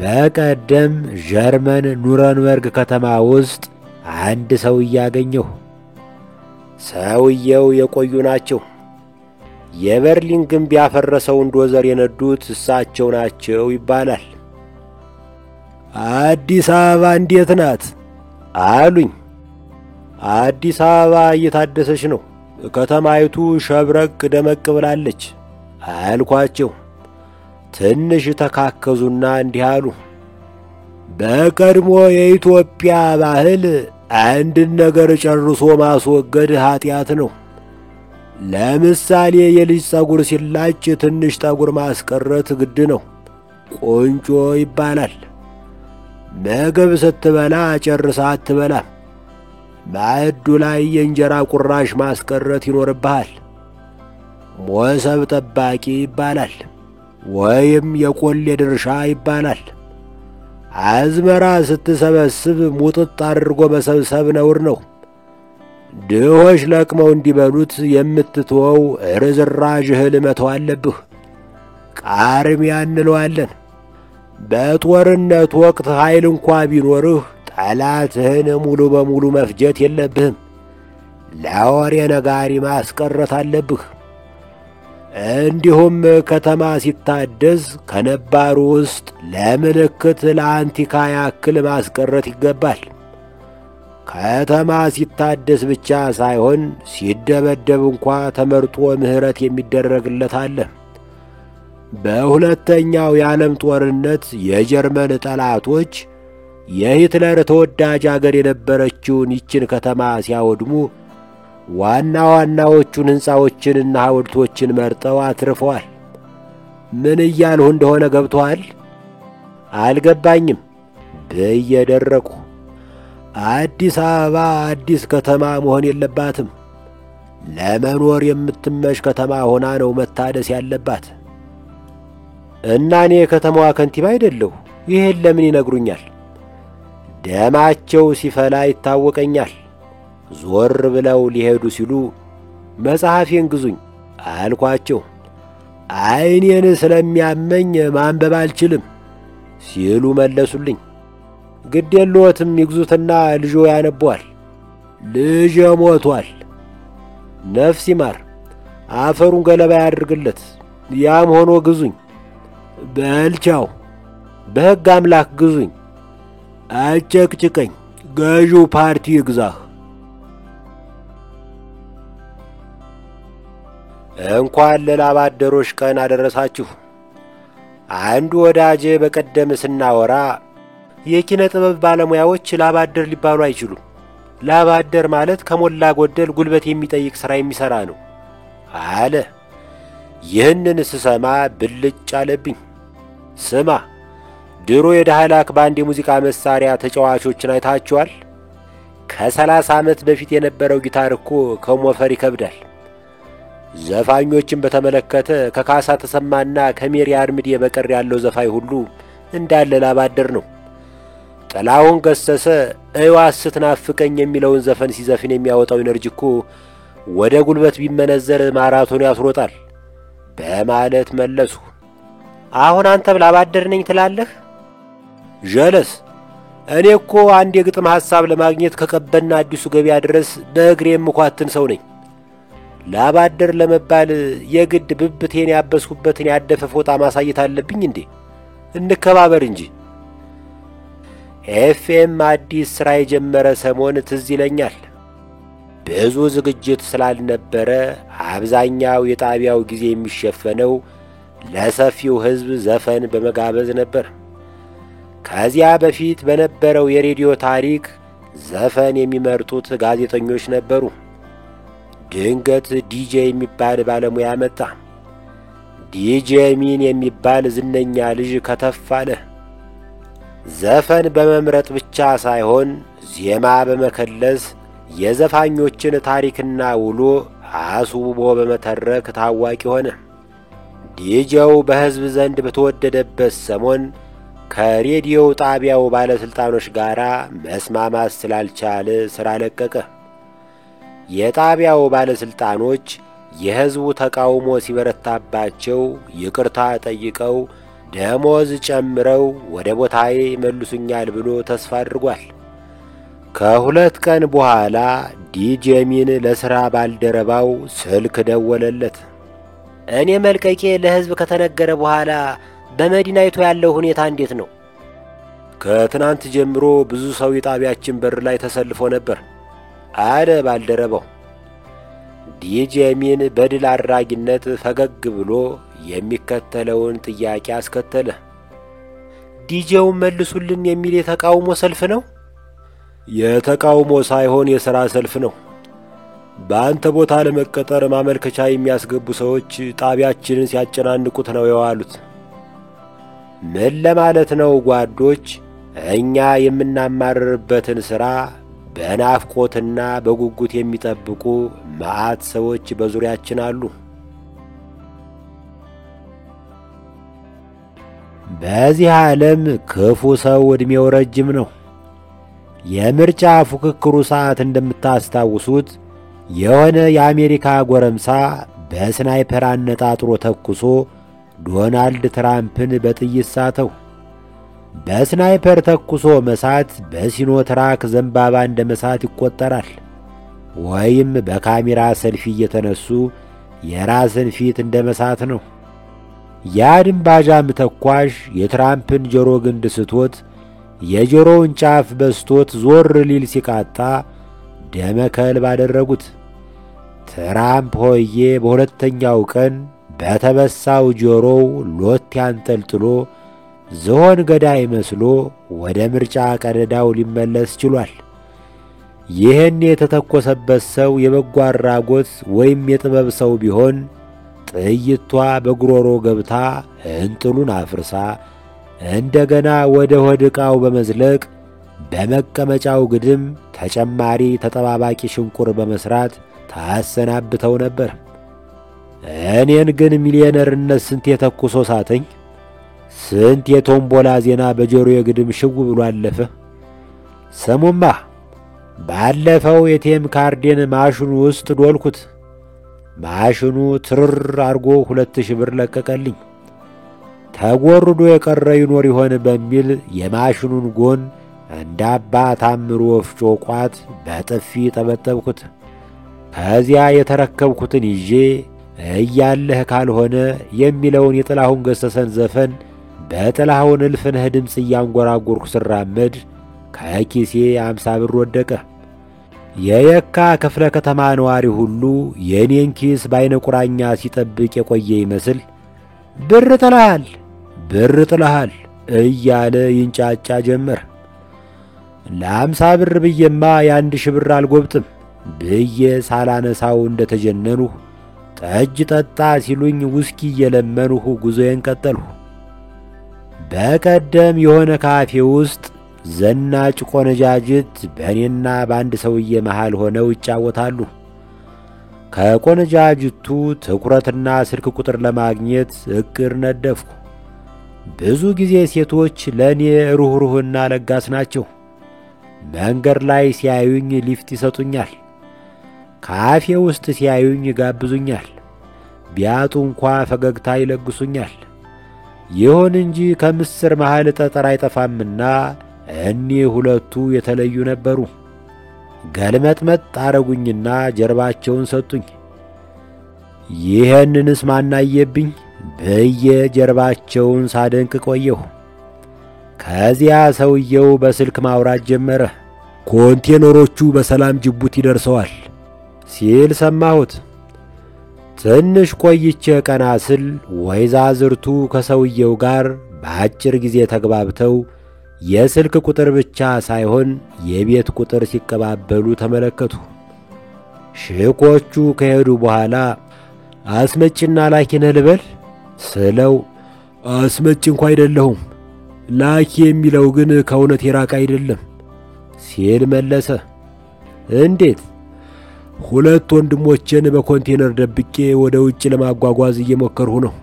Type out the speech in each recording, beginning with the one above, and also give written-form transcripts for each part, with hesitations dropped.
በቀደም ጀርመን ኑረንበርግ ከተማ ውስጥ አንድ ሰውዬ አገኘሁ። ሰውየው የቆዩ ናቸው። የበርሊን ግንብ ያፈረሰውን ዶዘር የነዱት እሳቸው ናቸው ይባላል። አዲስ አበባ እንዴት ናት አሉኝ። አዲስ አበባ እየታደሰች ነው። ከተማይቱ ሸብረቅ ደመቅ ብላለች አልኳቸው። ትንሽ ተካከዙና እንዲህ አሉ። በቀድሞ የኢትዮጵያ ባህል አንድን ነገር ጨርሶ ማስወገድ ኃጢአት ነው። ለምሳሌ የልጅ ጸጉር ሲላጭ ትንሽ ጠጉር ማስቀረት ግድ ነው። ቆንጆ ይባላል። ምግብ ስትበላ ጨርሳ አትበላም። ማዕዱ ላይ የእንጀራ ቁራሽ ማስቀረት ይኖርብሃል። ሞሰብ ጠባቂ ይባላል፣ ወይም የቆሌ ድርሻ ይባላል። አዝመራ ስትሰበስብ ሙጥጥ አድርጎ መሰብሰብ ነውር ነው። ድሆች ለቅመው እንዲበሉት የምትተወው ርዝራዥ እህል መተው አለብህ። ቃርሚያ እንለዋለን። በጦርነት ወቅት ኃይል እንኳ ቢኖርህ ጠላትህን ሙሉ በሙሉ መፍጀት የለብህም። ለወሬ ነጋሪ ማስቀረት አለብህ። እንዲሁም ከተማ ሲታደስ ከነባሩ ውስጥ ለምልክት ለአንቲካ ያክል ማስቀረት ይገባል። ከተማ ሲታደስ ብቻ ሳይሆን ሲደበደብ እንኳ ተመርጦ ምህረት የሚደረግለት አለ። በሁለተኛው የዓለም ጦርነት የጀርመን ጠላቶች የሂትለር ተወዳጅ አገር የነበረችውን ይችን ከተማ ሲያወድሙ ዋና ዋናዎቹን ሕንፃዎችንና ሐውልቶችን መርጠው አትርፈዋል። ምን እያልሁ እንደሆነ ገብቶሃል? አልገባኝም ብዬ ደረቁ። አዲስ አበባ አዲስ ከተማ መሆን የለባትም። ለመኖር የምትመሽ ከተማ ሆና ነው መታደስ ያለባት። እና እኔ የከተማዋ ከንቲባ አይደለሁ? ይሄን ለምን ይነግሩኛል? ደማቸው ሲፈላ ይታወቀኛል። ዞር ብለው ሊሄዱ ሲሉ መጽሐፌን ግዙኝ አልኳቸው። ዓይኔን ስለሚያመኝ ማንበብ አልችልም ሲሉ መለሱልኝ። ግድ የለዎትም ይግዙትና ልጆ ያነበዋል። ልጄ ሞቷል። ነፍስ ይማር፣ አፈሩን ገለባ ያድርግለት። ያም ሆኖ ግዙኝ። በልቻው በሕግ አምላክ ግዙኝ። አጨቅጭቀኝ፣ ገዢው ፓርቲ ይግዛህ። እንኳን ለላብ አደሮች ቀን አደረሳችሁ። አንዱ ወዳጄ በቀደም ስናወራ የኪነ ጥበብ ባለሙያዎች ላብ አደር ሊባሉ አይችሉም። ላብ አደር ማለት ከሞላ ጎደል ጉልበት የሚጠይቅ ሥራ የሚሠራ ነው አለ። ይህንን ስሰማ ብልጭ አለብኝ። ስማ፣ ድሮ የዳህላክ ባንድ የሙዚቃ መሳሪያ ተጫዋቾችን አይታችኋል? ከ30 ዓመት በፊት የነበረው ጊታር እኮ ከሞፈር ይከብዳል። ዘፋኞችን በተመለከተ ከካሳ ተሰማና ከሜሪ አርምዴ በቀር ያለው ዘፋኝ ሁሉ እንዳለ ላብ አደር ነው። ጥላሁን ገሰሰ እዋስ ስትናፍቀኝ የሚለውን ዘፈን ሲዘፍን የሚያወጣው ኢነርጂ እኮ ወደ ጉልበት ቢመነዘር ማራቶን ያስሮጣል በማለት መለሱ። አሁን አንተም ላብ አደር ነኝ ትላለህ? ጀለስ፣ እኔ እኮ አንድ የግጥም ሐሳብ ለማግኘት ከቀበና አዲሱ ገበያ ድረስ በእግሬ የምኳትን ሰው ነኝ። ላብ አደር ለመባል የግድ ብብቴን ያበስኩበትን ያደፈ ፎጣ ማሳየት አለብኝ እንዴ? እንከባበር እንጂ። ኤፍኤም አዲስ ሥራ የጀመረ ሰሞን ትዝ ይለኛል። ብዙ ዝግጅት ስላልነበረ አብዛኛው የጣቢያው ጊዜ የሚሸፈነው ለሰፊው ሕዝብ ዘፈን በመጋበዝ ነበር። ከዚያ በፊት በነበረው የሬዲዮ ታሪክ ዘፈን የሚመርጡት ጋዜጠኞች ነበሩ። ድንገት ዲጄ የሚባል ባለሙያ መጣ። ዲጄ ሚን የሚባል ዝነኛ ልጅ ከተፍ አለ። ዘፈን በመምረጥ ብቻ ሳይሆን ዜማ በመከለስ የዘፋኞችን ታሪክና ውሎ አስውቦ በመተረክ ታዋቂ ሆነ። ዲጄው በሕዝብ ዘንድ በተወደደበት ሰሞን ከሬዲዮ ጣቢያው ባለስልጣኖች ጋር መስማማት ስላልቻለ ሥራ ለቀቀ። የጣቢያው ባለስልጣኖች የሕዝቡ ተቃውሞ ሲበረታባቸው ይቅርታ ጠይቀው ደሞዝ ጨምረው ወደ ቦታዬ መልሱኛል ብሎ ተስፋ አድርጓል። ከሁለት ቀን በኋላ ዲጄሚን ለሥራ ባልደረባው ስልክ ደወለለት። እኔ መልቀቄ ለሕዝብ ከተነገረ በኋላ በመዲናይቱ ያለው ሁኔታ እንዴት ነው? ከትናንት ጀምሮ ብዙ ሰው የጣቢያችን በር ላይ ተሰልፎ ነበር አለ ባልደረባው። ዲጄሚን በድል አድራጊነት ፈገግ ብሎ የሚከተለውን ጥያቄ አስከተለ። ዲጄውን መልሱልን የሚል የተቃውሞ ሰልፍ ነው? የተቃውሞ ሳይሆን የሥራ ሰልፍ ነው። በአንተ ቦታ ለመቀጠር ማመልከቻ የሚያስገቡ ሰዎች ጣቢያችንን ሲያጨናንቁት ነው የዋሉት። ምን ለማለት ነው ጓዶች? እኛ የምናማርርበትን ሥራ በናፍቆትና በጉጉት የሚጠብቁ መዓት ሰዎች በዙሪያችን አሉ። በዚህ ዓለም ክፉ ሰው ዕድሜው ረጅም ነው። የምርጫ ፉክክሩ ሰዓት እንደምታስታውሱት የሆነ የአሜሪካ ጎረምሳ በስናይፐር አነጣጥሮ ተኩሶ ዶናልድ ትራምፕን በጥይት ሳተው። በስናይፐር ተኩሶ መሳት በሲኖትራክ ዘንባባ እንደ መሳት ይቆጠራል። ወይም በካሜራ ሰልፊ እየተነሱ የራስን ፊት እንደ መሳት ነው። ያ ድንባዣም ተኳሽ የትራምፕን ጆሮ ግንድ ስቶት የጆሮውን ጫፍ በስቶት ዞር ሊል ሲቃጣ ደመከልብ አደረጉት። ትራምፕ ሆዬ በሁለተኛው ቀን በተበሳው ጆሮው ሎት ያንጠልጥሎ ዝሆን ገዳይ መስሎ ወደ ምርጫ ቀደዳው ሊመለስ ችሏል። ይህን የተተኮሰበት ሰው የበጎ አድራጎት ወይም የጥበብ ሰው ቢሆን ጥይቷ በጉሮሮ ገብታ እንጥሉን አፍርሳ እንደገና ወደ ሆድ ዕቃው በመዝለቅ በመቀመጫው ግድም ተጨማሪ ተጠባባቂ ሽንቁር በመስራት ታሰናብተው ነበር። እኔን ግን ሚሊዮነርነት ስንት የተኩሶ ሳተኝ። ስንት የቶምቦላ ዜና በጆሮዬ ግድም ሽው ብሎ አለፈ። ስሙማ ባለፈው የቴም ካርዴን ማሽኑ ውስጥ ዶልኩት። ማሽኑ ትርር አርጎ 2000 ብር ለቀቀልኝ። ተጎርዶ የቀረ ይኖር ይሆን በሚል የማሽኑን ጎን እንደ አባ ታምሩ ወፍጮ ቋት በጥፊ ጠበጠብኩት። ከዚያ የተረከብኩትን ይዤ እያለህ ካልሆነ የሚለውን የጥላሁን ገሰሰን ዘፈን በጥላሁን እልፍነህ ድምፅ እያንጎራጎርኩ ስራመድ ከኪሴ 50 ብር ወደቀ። የየካ ክፍለ ከተማ ነዋሪ ሁሉ የኔን ኪስ በዓይነ ቁራኛ ሲጠብቅ የቆየ ይመስል ብር ጥለሃል እያለ ይንጫጫ ጀመር። ለ50 ብር ብዬማ የ1000 ብር አልጎብጥም ብዬ ሳላነሳው እንደተጀነንሁ ጠጅ ጠጣ ሲሉኝ ውስኪ እየለመንሁ ጉዞዬን ቀጠልሁ። በቀደም የሆነ ካፌ ውስጥ ዘናጭ ቆነጃጅት በእኔና በአንድ ሰውዬ መሃል ሆነው ይጫወታሉ። ከቆነጃጅቱ ትኩረትና ስልክ ቁጥር ለማግኘት እቅድ ነደፍኩ። ብዙ ጊዜ ሴቶች ለእኔ ሩህሩህና ለጋስ ናቸው። መንገድ ላይ ሲያዩኝ ሊፍት ይሰጡኛል። ካፌ ውስጥ ሲያዩኝ ይጋብዙኛል። ቢያጡ እንኳ ፈገግታ ይለግሱኛል። ይሁን እንጂ ከምስር መሃል ጠጠር አይጠፋምና እኒህ ሁለቱ የተለዩ ነበሩ። ገልመጥመጥ አረጉኝና ጀርባቸውን ሰጡኝ። ይህንንስ ማናየብኝ ብዬ ጀርባቸውን ሳደንቅ ቆየሁ። ከዚያ ሰውየው በስልክ ማውራት ጀመረ። ኮንቴነሮቹ በሰላም ጅቡቲ ደርሰዋል ሲል ሰማሁት። ትንሽ ቆይቼ ቀና ስል ወይዛዝርቱ ከሰውየው ጋር በአጭር ጊዜ ተግባብተው የስልክ ቁጥር ብቻ ሳይሆን የቤት ቁጥር ሲቀባበሉ ተመለከቱ። ሽኮቹ ከሄዱ በኋላ አስመጭና ላኪ ነህ ልበል ስለው አስመጭ እንኳ አይደለሁም፣ ላኪ የሚለው ግን ከእውነት የራቀ አይደለም ሲል መለሰ። እንዴት? ሁለት ወንድሞቼን በኮንቴነር ደብቄ ወደ ውጭ ለማጓጓዝ እየሞከርሁ ነው።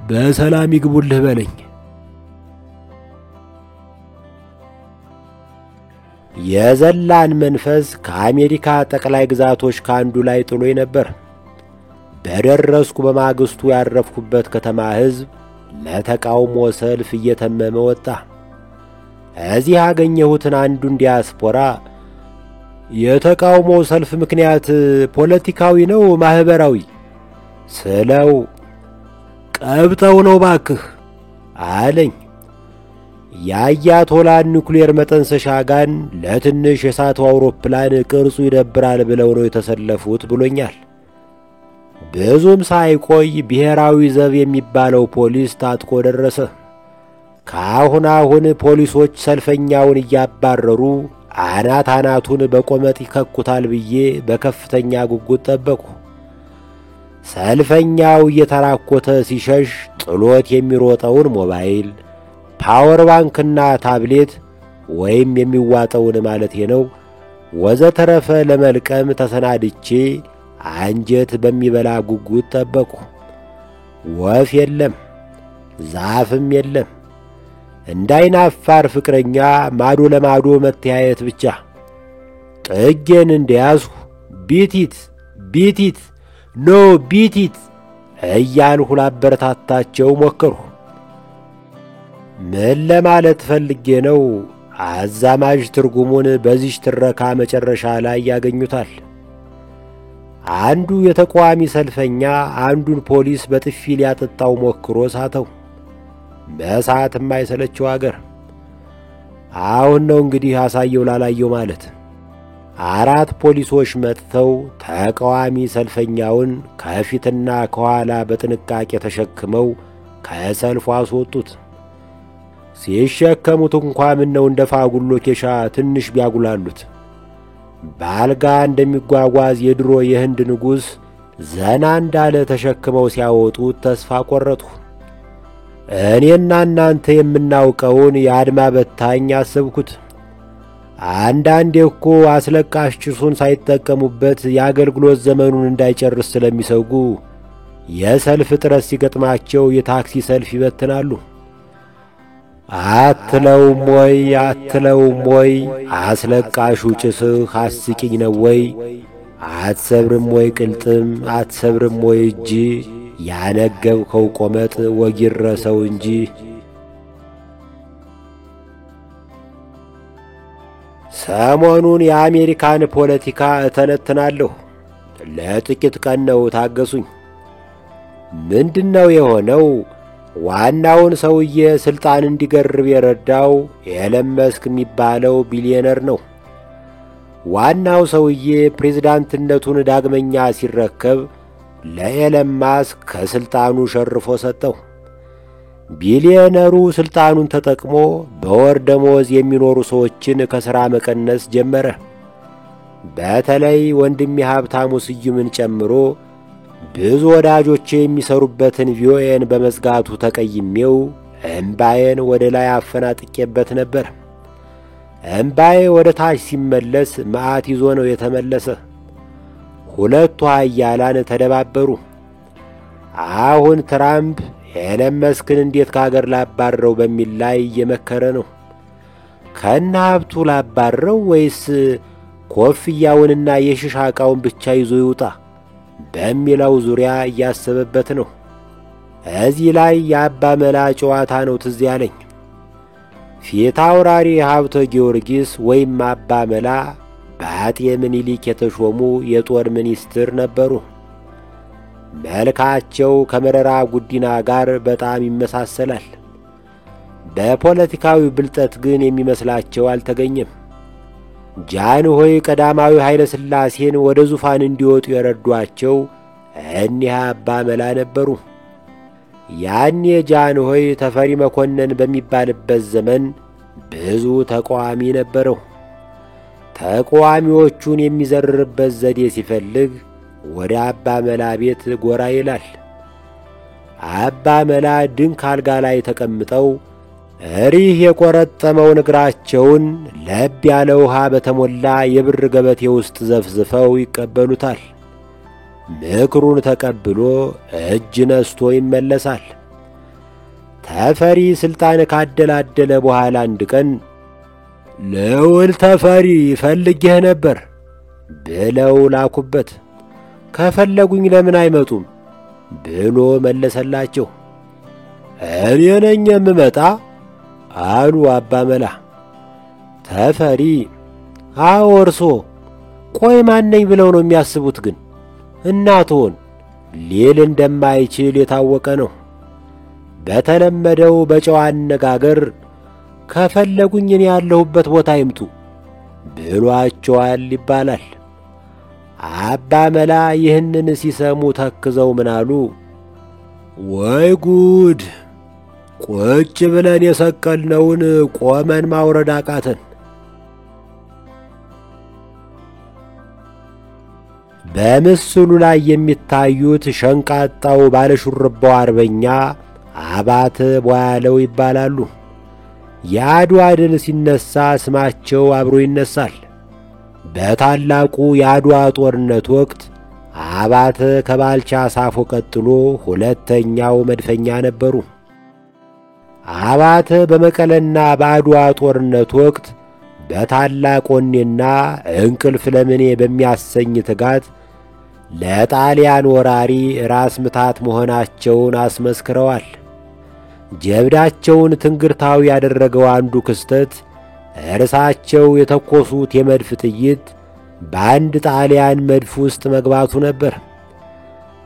በሰላም ይግቡልህ በለኝ። የዘላን መንፈስ ከአሜሪካ ጠቅላይ ግዛቶች ካንዱ ላይ ጥሎኝ ነበር። በደረስኩ በማግስቱ ያረፍኩበት ከተማ ሕዝብ ለተቃውሞ ሰልፍ እየተመመ ወጣ። እዚህ ያገኘሁትን አንዱን ዲያስፖራ የተቃውሞ ሰልፍ ምክንያት ፖለቲካዊ ነው ማህበራዊ ስለው ቀብጠው ነው ባክህ አለኝ። የአያቶላን ኒውክሌር መጠንሰሻ ጋን ለትንሽ የሳተው አውሮፕላን ቅርጹ ይደብራል ብለው ነው የተሰለፉት ብሎኛል። ብዙም ሳይቆይ ብሔራዊ ዘብ የሚባለው ፖሊስ ታጥቆ ደረሰ። ካሁን ፖሊሶች ሰልፈኛውን እያባረሩ አናቱን በቆመጥ ይከኩታል ብዬ በከፍተኛ ጉጉት ጠበቁ። ሰልፈኛው እየተራኮተ ሲሸሽ ጥሎት የሚሮጠውን ሞባይል፣ ፓወር ባንክና ታብሌት ወይም የሚዋጠውን ማለት ነው ወዘተረፈ ለመልቀም ተሰናድቼ አንጀት በሚበላ ጉጉት ጠበቁ። ወፍ የለም፣ ዛፍም የለም። እንዳይናፋር ፍቅረኛ ማዶ ለማዶ መተያየት ብቻ። ጥጌን እንደያዝሁ ቢቲት ኖ ቢቲት እያልሁ ላበረታታቸው ሞከርሁ። ምን ለማለት ፈልጌ ነው? አዛማጅ ትርጉሙን በዚህ ትረካ መጨረሻ ላይ ያገኙታል። አንዱ የተቃዋሚ ሰልፈኛ አንዱን ፖሊስ በጥፊ ሊያጠጣው ሞክሮ ሳተው። በሰዓት የማይሰለቸው አገር። አሁን ነው እንግዲህ አሳየው ላላየው ማለት። 4 ፖሊሶች መጥተው ተቃዋሚ ሰልፈኛውን ከፊትና ከኋላ በጥንቃቄ ተሸክመው ከሰልፉ አስወጡት። ሲሸከሙት እንኳን ምን ነው እንደ ፋጉሎ ኬሻ ትንሽ ቢያጉላሉት ባልጋ እንደሚጓጓዝ የድሮ የህንድ ንጉሥ ዘና እንዳለ ተሸክመው ሲያወጡት ተስፋ ቆረጡ። እኔና እናንተ የምናውቀውን የአድማ በታኝ አሰብኩት። አንዳንዴ እኮ አስለቃሽ ጭሱን ሳይጠቀሙበት የአገልግሎት ዘመኑን እንዳይጨርስ ስለሚሰጉ የሰልፍ ጥረት ሲገጥማቸው የታክሲ ሰልፍ ይበትናሉ። አትለውም ወይ አስለቃሹ ጭስህ አስቂኝ ነው ወይ? አትሰብርም ወይ ቅልጥም? አትሰብርም ወይ እጅ? ያነገብከው ቆመጥ ወጊረሰው እንጂ። ሰሞኑን የአሜሪካን ፖለቲካ እተነትናለሁ። ለጥቂት ቀን ነው ታገሱኝ። ምንድነው የሆነው? ዋናውን ሰውዬ ስልጣን እንዲገርብ የረዳው ኤለን መስክ የሚባለው ቢሊዮነር ነው። ዋናው ሰውዬ ፕሬዝዳንትነቱን ዳግመኛ ሲረከብ ለኤለን ማስክ ከስልጣኑ ሸርፎ ሰጠው። ቢሊዮነሩ ስልጣኑን ተጠቅሞ በወር ደሞዝ የሚኖሩ ሰዎችን ከሥራ መቀነስ ጀመረ። በተለይ ወንድሜ ሀብታሙ ስዩምን ጨምሮ ብዙ ወዳጆቼ የሚሰሩበትን ቪኦኤን በመዝጋቱ ተቀይሜው እምባዬን ወደ ላይ አፈናጥቄበት ነበር። እምባዬ ወደ ታች ሲመለስ መዓት ይዞ ነው የተመለሰ። ሁለቱ ኃያላን ተደባበሩ። አሁን ትራምፕ ኤለን መስክን እንዴት ከአገር ላባረው በሚል ላይ እየመከረ ነው። ከነ ሀብቱ ላባረው ወይስ ኮፍያውንና የሽሻ ዕቃውን ብቻ ይዞ ይውጣ በሚለው ዙሪያ እያሰበበት ነው። እዚህ ላይ የአባ መላ ጨዋታ ነው ትዝ ያለኝ። ፊት አውራሪ ሀብተ ጊዮርጊስ ወይም አባ መላ በአጤ ምኒልክ የተሾሙ የጦር ሚኒስትር ነበሩ። መልካቸው ከመረራ ጉዲና ጋር በጣም ይመሳሰላል። በፖለቲካዊ ብልጠት ግን የሚመስላቸው አልተገኘም። ጃንሆይ ቀዳማዊ ኃይለ ሥላሴን ወደ ዙፋን እንዲወጡ የረዷቸው እኒህ አባ መላ ነበሩ። ያኔ ጃንሆይ ተፈሪ መኮንን በሚባልበት ዘመን ብዙ ተቃዋሚ ነበረው። ተቃዋሚዎቹን የሚዘርርበት ዘዴ ሲፈልግ ወደ አባ መላ ቤት ጎራ ይላል። አባ መላ ድንክ አልጋ ላይ ተቀምጠው እሪህ የቆረጠመውን እግራቸውን ለብ ያለ ውሃ በተሞላ የብር ገበቴ ውስጥ ዘፍዝፈው ይቀበሉታል። ምክሩን ተቀብሎ እጅ ነስቶ ይመለሳል። ተፈሪ ስልጣን ካደላደለ በኋላ አንድ ቀን ልዑል ተፈሪ ፈልጌህ ነበር ብለው ላኩበት። ከፈለጉኝ ለምን አይመጡም ብሎ መለሰላቸው። እኔ ነኝ የምመጣ አሉ አባ መላ። ተፈሪ አዎ እርሶ። ቆይ ማነኝ ብለው ነው የሚያስቡት? ግን እናቶን ሊል እንደማይችል የታወቀ ነው። በተለመደው በጨዋ አነጋገር ከፈለጉኝ እኔ ያለሁበት ቦታ ይምጡ ብሏቸዋል ይባላል። አባ መላ ይህንን ሲሰሙ ተክዘው ምን አሉ? ወይ ጉድ! ቁጭ ብለን የሰቀልነውን ቆመን ማውረድ አቃተን። በምስሉ ላይ የሚታዩት ሸንቃጣው ባለሹርባው አርበኛ አባተ ቧያለው ይባላሉ። የአድዋ ድል ሲነሳ ስማቸው አብሮ ይነሳል። በታላቁ የአድዋ ጦርነት ወቅት አባተ ከባልቻ ሳፎ ቀጥሎ ሁለተኛው መድፈኛ ነበሩ። አባተ በመቀለና በአድዋ ጦርነት ወቅት በታላቅ ወኔና እንቅልፍ ለምኔ በሚያሰኝ ትጋት ለጣሊያን ወራሪ ራስ ምታት መሆናቸውን አስመስክረዋል። ጀብዳቸውን ትንግርታዊ ያደረገው አንዱ ክስተት እርሳቸው የተኮሱት የመድፍ ጥይት በአንድ ጣሊያን መድፍ ውስጥ መግባቱ ነበር።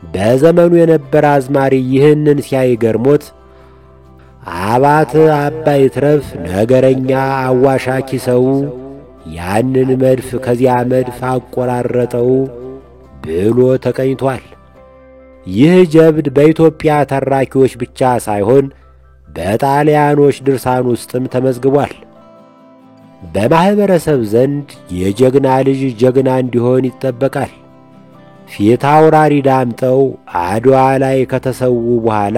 በዘመኑ የነበረ አዝማሪ ይህንን ሲያይ ገርሞት አባተ አባይ ትረፍ ነገረኛ አዋሻኪ ሰው ያንን መድፍ ከዚያ መድፍ አቆራረጠው ብሎ ተቀኝቷል። ይህ ጀብድ በኢትዮጵያ ተራኪዎች ብቻ ሳይሆን በጣሊያኖች ድርሳን ውስጥም ተመዝግቧል። በማህበረሰብ ዘንድ የጀግና ልጅ ጀግና እንዲሆን ይጠበቃል። ፊት አውራሪ ዳምጠው አድዋ ላይ ከተሰዉ በኋላ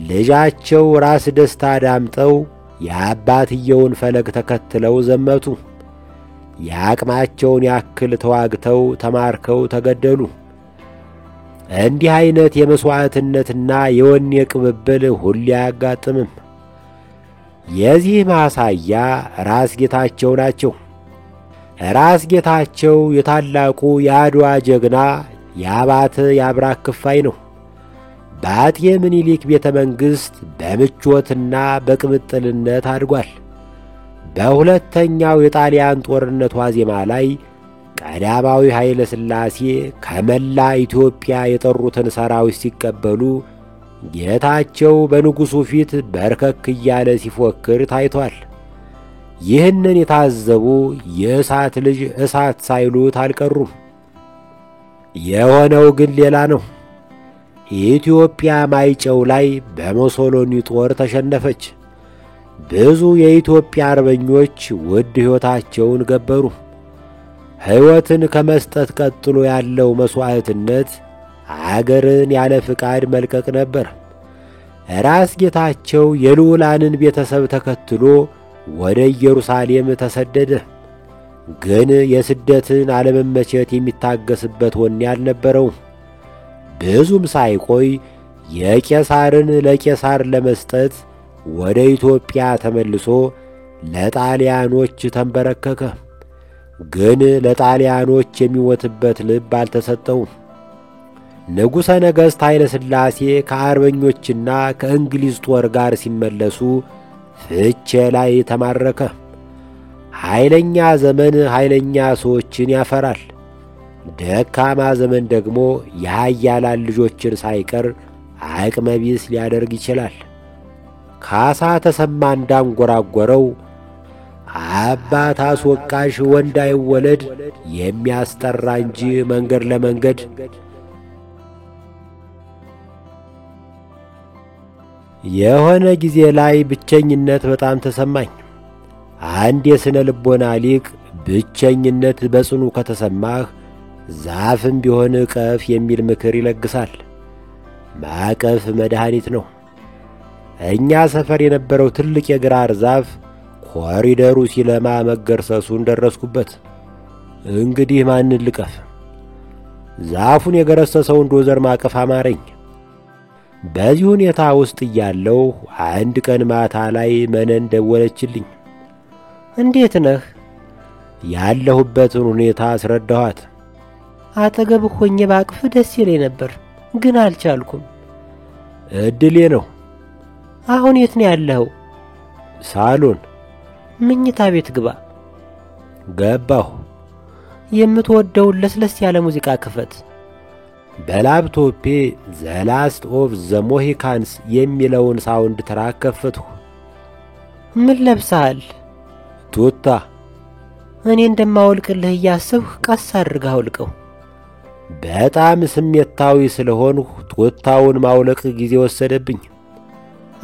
ልጃቸው ራስ ደስታ ዳምጠው የአባትየውን ፈለግ ተከትለው ዘመቱ። የአቅማቸውን ያክል ተዋግተው ተማርከው ተገደሉ። እንዲህ አይነት የመስዋዕትነትና የወኔ ቅብብል ሁሌ አያጋጥምም። የዚህ ማሳያ ራስ ጌታቸው ናቸው። ራስ ጌታቸው የታላቁ የአድዋ ጀግና የአባተ የአብራክ ክፋይ ነው። በአጤ ምኒልክ ቤተ መንግሥት በምቾትና በቅምጥልነት አድጓል። በሁለተኛው የጣሊያን ጦርነት ዋዜማ ላይ ቀዳማዊ ኃይለ ሥላሴ ከመላ ኢትዮጵያ የጠሩትን ሰራዊት ሲቀበሉ ጌታቸው በንጉሡ ፊት በርከክ እያለ ሲፎክር ታይቷል። ይህንን የታዘቡ የእሳት ልጅ እሳት ሳይሉት አልቀሩም። የሆነው ግን ሌላ ነው። ኢትዮጵያ ማይጨው ላይ በሙሶሎኒ ጦር ተሸነፈች። ብዙ የኢትዮጵያ አርበኞች ውድ ሕይወታቸውን ገበሩ። ሕይወትን ከመስጠት ቀጥሎ ያለው መሥዋዕትነት አገርን ያለ ፍቃድ መልቀቅ ነበር። ራስ ጌታቸው የልዑላንን ቤተሰብ ተከትሎ ወደ ኢየሩሳሌም ተሰደደ። ግን የስደትን አለመመቸት የሚታገስበት ወኔ አልነበረውም። ብዙም ሳይቆይ የቄሳርን ለቄሳር ለመስጠት ወደ ኢትዮጵያ ተመልሶ ለጣሊያኖች ተንበረከከ። ግን ለጣሊያኖች የሚሞትበት ልብ አልተሰጠውም። ንጉሠ ነገሥት ኃይለ ሥላሴ ከአርበኞችና ከእንግሊዝ ጦር ጋር ሲመለሱ ፍቼ ላይ ተማረከ። ኃይለኛ ዘመን ኃይለኛ ሰዎችን ያፈራል። ደካማ ዘመን ደግሞ የኃያላን ልጆችን ሳይቀር አቅመ ቢስ ሊያደርግ ይችላል። ካሳ ተሰማ እንዳንጎራጎረው አባት አስወቃሽ ወንድ አይወለድ የሚያስጠራ እንጂ መንገድ ለመንገድ። የሆነ ጊዜ ላይ ብቸኝነት በጣም ተሰማኝ። አንድ የሥነ ልቦና ሊቅ ብቸኝነት በጽኑ ከተሰማህ ዛፍም ቢሆን እቀፍ የሚል ምክር ይለግሳል። ማቀፍ መድኃኒት ነው። እኛ ሰፈር የነበረው ትልቅ የግራር ዛፍ ኮሪደሩ ሲለማ መገርሰሱን ደረስኩበት። እንግዲህ ማንን ልቀፍ? ዛፉን የገረሰሰውን ዶዘር ማቀፍ አማረኝ። በዚህ ሁኔታ ውስጥ እያለሁ አንድ ቀን ማታ ላይ መነን ደወለችልኝ። እንዴት ነህ? ያለሁበትን ሁኔታ አስረዳኋት። አጠገብህ ሆኜ ባቅፍ ደስ ይለኝ ነበር፣ ግን አልቻልኩም። እድሌ ነው። አሁን የት ነው ያለኸው? ሳሎን። መኝታ ቤት ግባ። ገባሁ። የምትወደውን ለስለስ ያለ ሙዚቃ ክፈት። በላፕቶፔ ዘ ላስት ኦፍ ዘ ሞሂካንስ የሚለውን ሳውንድ ትራክ ከፈትሁ። ምን ለብሰሃል? ቱታ። እኔ እንደማወልቅልህ እያስብህ ቀስ አድርገህ አውልቀው። በጣም ስሜታዊ ስለሆንሁ ቱታውን ማውለቅ ጊዜ ወሰደብኝ።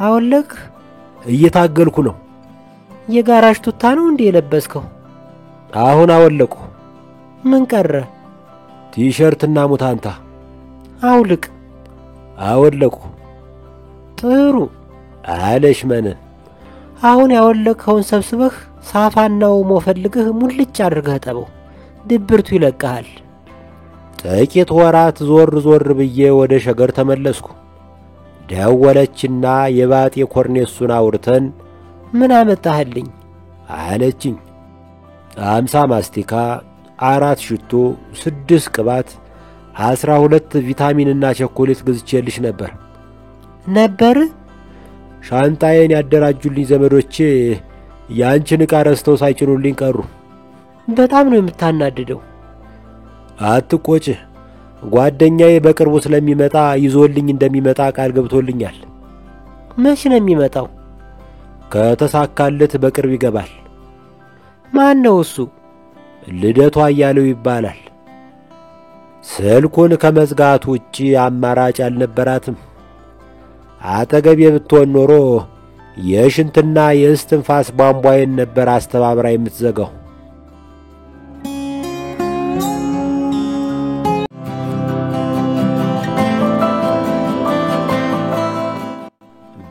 አወለቅ? እየታገልኩ ነው። የጋራዥ ቱታ ነው እንዴ የለበስከው? አሁን አወለቁ። ምን ቀረ? ቲሸርትና ሙታንታ። አውልቅ። አወለቁ። ጥሩ አለሽ መነ። አሁን ያወለቅኸውን ሰብስበህ ሳፋና ኦሞ ፈልገህ ሙልጭ አድርገህ ጠበው። ድብርቱ ይለቅሃል። ጥቂት ወራት ዞር ዞር ብዬ ወደ ሸገር ተመለስኩ። ደወለችና የባጤ ኮርኔሱን አውርተን ምን አመጣህልኝ አለችኝ። 50 ማስቲካ፣ 4 ሽቶ፣ 6 ቅባት፣ 12 ቪታሚንና ቸኮሌት ገዝቼልሽ ነበር። ሻንጣዬን ያደራጁልኝ ዘመዶቼ ያንቺን ዕቃ ረስተው ሳይጭኑልኝ ቀሩ። በጣም ነው የምታናድደው። አትቆጭ። ጓደኛዬ በቅርቡ ስለሚመጣ ይዞልኝ እንደሚመጣ ቃል ገብቶልኛል። መቼ ነው የሚመጣው? ከተሳካለት በቅርብ ይገባል። ማን ነው እሱ? ልደቷ እያለው ይባላል። ስልኩን ከመዝጋት ውጪ አማራጭ አልነበራትም። አጠገቤ ብትሆን ኖሮ የሽንትና የእስትንፋስ ቧንቧዬን ነበር አስተባብራ የምትዘጋው።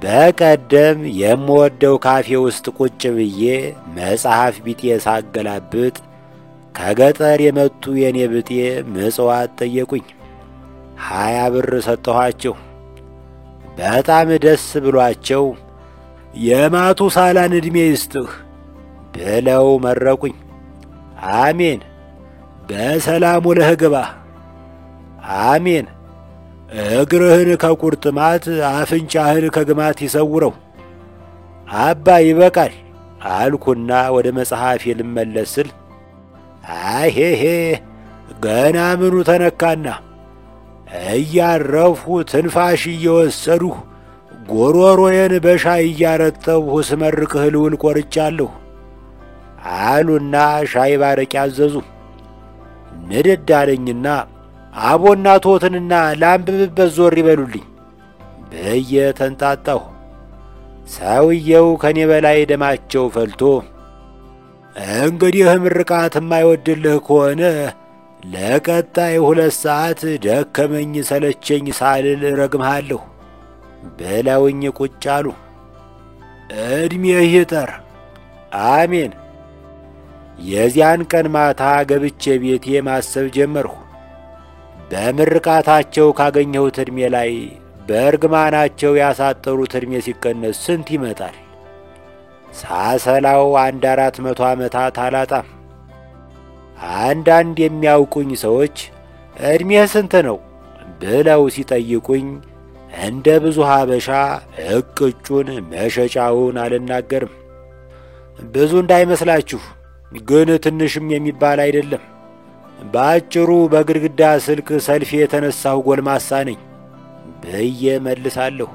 በቀደም የምወደው ካፌ ውስጥ ቁጭ ብዬ መጽሐፍ ቢጤ ሳገላብጥ ከገጠር የመጡ የኔ ብጤ ምጽዋት ጠየቁኝ። 20 ብር ሰጠኋቸው። በጣም ደስ ብሏቸው የማቱሳላን ዕድሜ ይስጥህ ብለው መረቁኝ። አሜን። በሰላም ውለህ ግባ። አሜን። እግርህን ከቁርጥማት አፍንጫህን ከግማት ይሰውረው። አባ ይበቃል አልኩና ወደ መጽሐፌ ልመለስ ስል አይሄሄ ገና ምኑ ተነካና እያረፉ ትንፋሽ እየወሰዱ ጎሮሮዬን በሻይ እያረጠብሁ ስመርቅህ ልውል ቆርጫለሁ አሉና ሻይ ባረቂ አዘዙ። ንድድ አለኝና አቦና ቶትንና ላንብብበት ዞር ይበሉልኝ ብዬ ተንጣጣሁ። ሰውየው ከኔ በላይ ደማቸው ፈልቶ እንግዲህ ምርቃት የማይወድልህ ከሆነ ለቀጣይ 2 ሰዓት ደከመኝ ሰለቸኝ ሳልል ረግምሃለሁ ብለውኝ ቁጭ አሉ። ዕድሜህ ይጠር። አሜን። የዚያን ቀን ማታ ገብቼ ቤቴ ማሰብ ጀመርሁ። በምርቃታቸው ካገኘሁት ዕድሜ ላይ በእርግማናቸው ያሳጠሩት ዕድሜ ሲቀነስ ስንት ይመጣል? ሳሰላው 400 ዓመታት አላጣም። አንዳንድ የሚያውቁኝ ሰዎች ዕድሜህ ስንት ነው ብለው ሲጠይቁኝ እንደ ብዙ ሀበሻ እቅጩን መሸጫውን አልናገርም። ብዙ እንዳይመስላችሁ ግን ትንሽም የሚባል አይደለም። በአጭሩ በግድግዳ ስልክ ሰልፊ የተነሳሁ ጎልማሳ ነኝ ብዬ መልሳለሁ።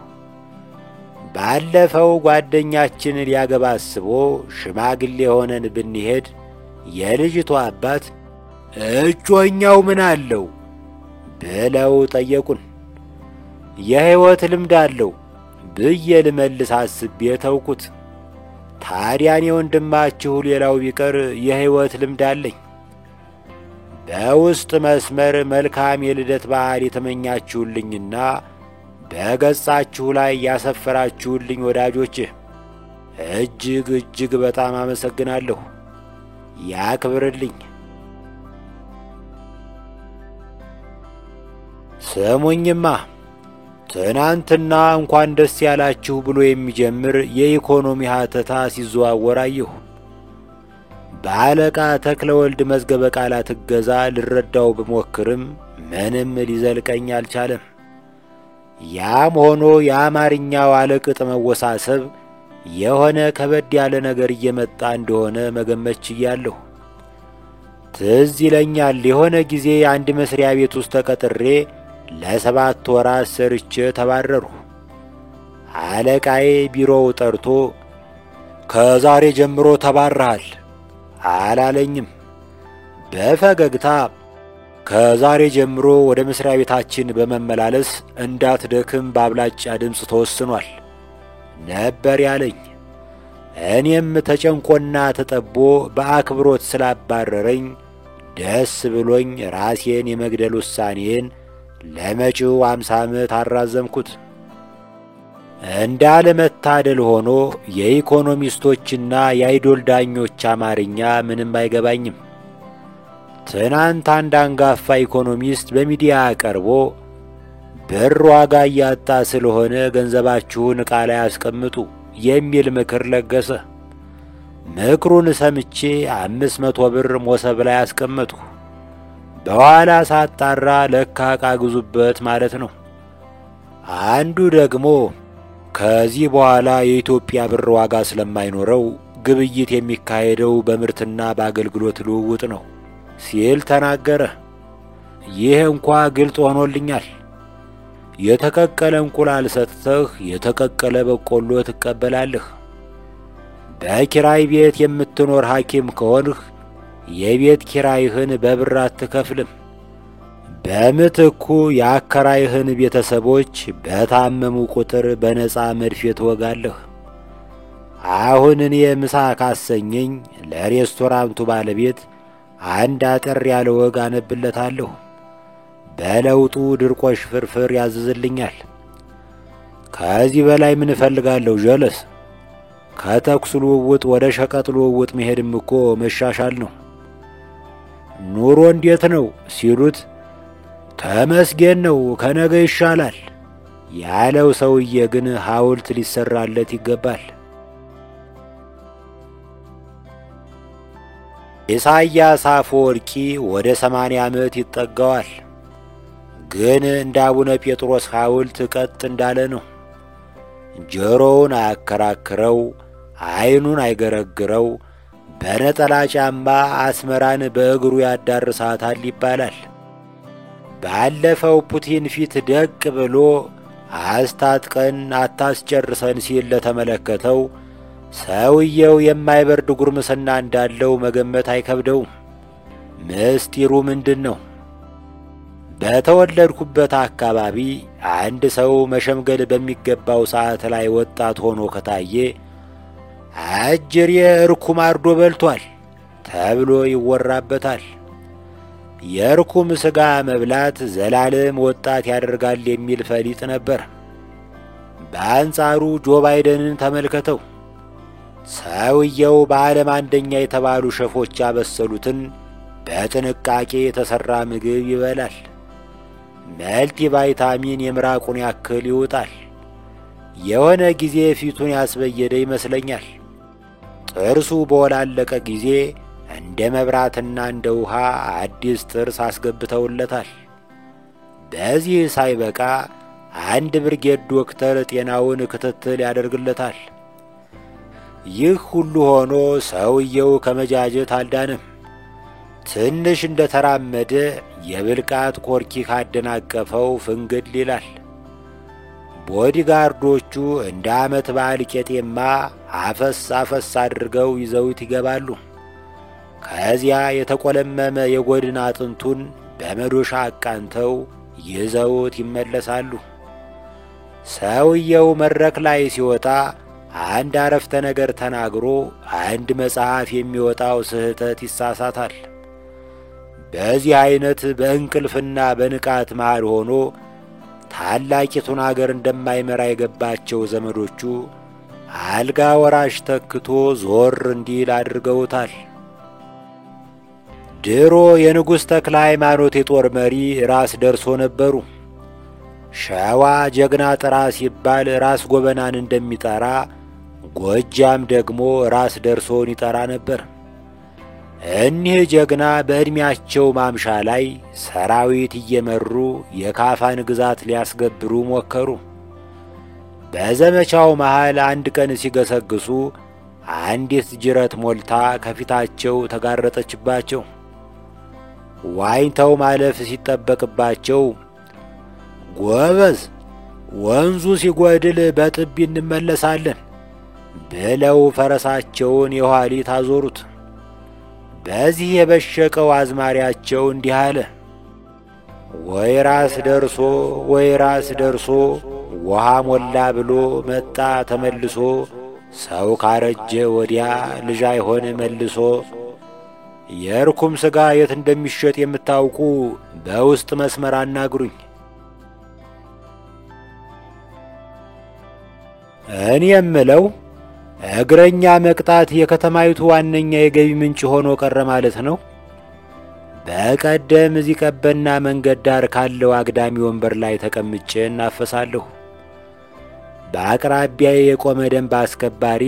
ባለፈው ጓደኛችን ሊያገባ አስቦ ሽማግሌ ሆነን ብንሄድ የልጅቷ አባት እጮኛው ምን አለው ብለው ጠየቁን። የሕይወት ልምድ አለው ብዬ ልመልስ አስቤ ተውኩት። ታዲያ እኔ ወንድማችሁ ሌላው ቢቀር የሕይወት ልምድ አለኝ። በውስጥ መስመር መልካም የልደት በዓል የተመኛችሁልኝና በገጻችሁ ላይ ያሰፈራችሁልኝ ወዳጆቼ እጅግ እጅግ በጣም አመሰግናለሁ። ያክብርልኝ። ስሙኝማ፣ ትናንትና እንኳን ደስ ያላችሁ ብሎ የሚጀምር የኢኮኖሚ ሀተታ ሲዘዋወር አየሁ። በአለቃ ተክለ ወልድ መዝገበ ቃላት እገዛ ልረዳው ብሞክርም ምንም ሊዘልቀኝ አልቻለም። ያም ሆኖ የአማርኛው አለቅጥ መወሳሰብ የሆነ ከበድ ያለ ነገር እየመጣ እንደሆነ መገመት ችያለሁ። ትዝ ይለኛል የሆነ ጊዜ አንድ መስሪያ ቤት ውስጥ ተቀጥሬ ለ7 ወራት ሰርቼ ተባረርሁ። አለቃዬ ቢሮው ጠርቶ ከዛሬ ጀምሮ ተባረሃል አላለኝም። በፈገግታ ከዛሬ ጀምሮ ወደ መስሪያ ቤታችን በመመላለስ እንዳትደክም በአብላጫ ድምፅ ተወስኗል ነበር ያለኝ። እኔም ተጨንቆና ተጠቦ በአክብሮት ስላባረረኝ ደስ ብሎኝ ራሴን የመግደል ውሳኔን ለመጪው 50 ዓመት አራዘምኩት። እንዳለመታደል ሆኖ የኢኮኖሚስቶችና የአይዶል ዳኞች አማርኛ ምንም አይገባኝም። ትናንት አንድ አንጋፋ ኢኮኖሚስት በሚዲያ ቀርቦ ብር ዋጋ እያጣ ስለሆነ ገንዘባችሁን ዕቃ ላይ አስቀምጡ የሚል ምክር ለገሰ። ምክሩን ሰምቼ 500 ብር ሞሰብ ላይ አስቀመጥሁ። በኋላ ሳጣራ ለካ ዕቃ ግዙበት ማለት ነው። አንዱ ደግሞ ከዚህ በኋላ የኢትዮጵያ ብር ዋጋ ስለማይኖረው ግብይት የሚካሄደው በምርትና በአገልግሎት ልውውጥ ነው ሲል ተናገረ። ይህ እንኳ ግልጽ ሆኖልኛል። የተቀቀለ እንቁላል ሰጥተህ የተቀቀለ በቆሎ ትቀበላለህ። በኪራይ ቤት የምትኖር ሐኪም ከሆንህ የቤት ኪራይህን በብር አትከፍልም። በምትኩ የአከራይህን ቤተሰቦች በታመሙ ቁጥር በነፃ መድፌ ትወጋለህ። አሁን እኔ ምሳ ካሰኘኝ ለሬስቶራንቱ ባለቤት አንድ አጠር ያለ ወግ አነብለታለሁ። በለውጡ ድርቆሽ ፍርፍር ያዝዝልኛል። ከዚህ በላይ ምን እፈልጋለሁ ጀለስ? ከተኩስ ልውውጥ ወደ ሸቀጥ ልውውጥ መሄድም እኮ መሻሻል ነው። ኑሮ እንዴት ነው ሲሉት ተመስገን ነው ከነገ ይሻላል ያለው ሰውዬ ግን ሐውልት ሊሰራለት ይገባል። ኢሳይያስ አፈወርቂ ወደ 80 ዓመት ይጠጋዋል። ግን እንደ አቡነ ጴጥሮስ ሐውልት ቀጥ እንዳለ ነው። ጆሮውን አያከራክረው፣ ዓይኑን አይገረግረው፣ በነጠላ ጫማ አስመራን በእግሩ ያዳርሳታል ይባላል። ባለፈው ፑቲን ፊት ደቅ ብሎ አስታጥቀን አታስጨርሰን ሲል ለተመለከተው ሰውየው የማይበርድ ጉርምስና እንዳለው መገመት አይከብደውም። ምስጢሩ ምንድን ነው? በተወለድኩበት አካባቢ አንድ ሰው መሸምገል በሚገባው ሰዓት ላይ ወጣት ሆኖ ከታየ አጅሬ እርኩም አርዶ በልቷል ተብሎ ይወራበታል። የእርኩም ሥጋ መብላት ዘላለም ወጣት ያደርጋል የሚል ፈሊጥ ነበር። በአንጻሩ ጆ ባይደንን ተመልከተው። ሰውየው በዓለም አንደኛ የተባሉ ሸፎች ያበሰሉትን በጥንቃቄ የተሠራ ምግብ ይበላል። መልቲ ቫይታሚን የምራቁን ያክል ይውጣል። የሆነ ጊዜ ፊቱን ያስበየደ ይመስለኛል። ጥርሱ በወላለቀ ጊዜ እንደ መብራትና እንደ ውሃ አዲስ ጥርስ አስገብተውለታል። በዚህ ሳይበቃ አንድ ብርጌድ ዶክተር ጤናውን ክትትል ያደርግለታል። ይህ ሁሉ ሆኖ ሰውየው ከመጃጀት አልዳንም። ትንሽ እንደ ተራመደ የብልቃት ኮርኪ ካደናቀፈው ፍንግል ይላል። ቦዲጋርዶቹ እንደ ዓመት በዓል ቄጤማ አፈስ አፈስ አድርገው ይዘውት ይገባሉ። ከዚያ የተቆለመመ የጎድን አጥንቱን በመዶሻ አቃንተው ይዘውት ይመለሳሉ። ሰውየው መድረክ ላይ ሲወጣ አንድ አረፍተ ነገር ተናግሮ አንድ መጽሐፍ የሚወጣው ስህተት ይሳሳታል። በዚህ አይነት በእንቅልፍና በንቃት መሃል ሆኖ ታላቂቱን አገር እንደማይመራ የገባቸው ዘመዶቹ አልጋ ወራሽ ተክቶ ዞር እንዲል አድርገውታል። ድሮ የንጉሥ ተክለ ሃይማኖት የጦር መሪ ራስ ደርሶ ነበሩ። ሸዋ ጀግና ጥራ ሲባል ራስ ጎበናን እንደሚጠራ ጎጃም ደግሞ ራስ ደርሶን ይጠራ ነበር። እኒህ ጀግና በዕድሜያቸው ማምሻ ላይ ሰራዊት እየመሩ የካፋን ግዛት ሊያስገብሩ ሞከሩ። በዘመቻው መሃል አንድ ቀን ሲገሰግሱ አንዲት ጅረት ሞልታ ከፊታቸው ተጋረጠችባቸው። ዋኝተው ማለፍ ሲጠበቅባቸው ጎበዝ፣ ወንዙ ሲጎድል በጥቢ እንመለሳለን ብለው ፈረሳቸውን የኋሊት አዞሩት። በዚህ የበሸቀው አዝማሪያቸው እንዲህ አለ። ወይ ራስ ደርሶ ወይ ራስ ደርሶ ውሃ ሞላ ብሎ መጣ ተመልሶ፣ ሰው ካረጀ ወዲያ ልጅ አይሆን መልሶ። የርኩም ሥጋ የት እንደሚሸጥ የምታውቁ በውስጥ መስመር አናግሩኝ። እኔ የምለው እግረኛ መቅጣት የከተማይቱ ዋነኛ የገቢ ምንጭ ሆኖ ቀረ ማለት ነው። በቀደም እዚህ ቀበና መንገድ ዳር ካለው አግዳሚ ወንበር ላይ ተቀምጬ እናፈሳለሁ። በአቅራቢያዬ የቆመ ደንብ አስከባሪ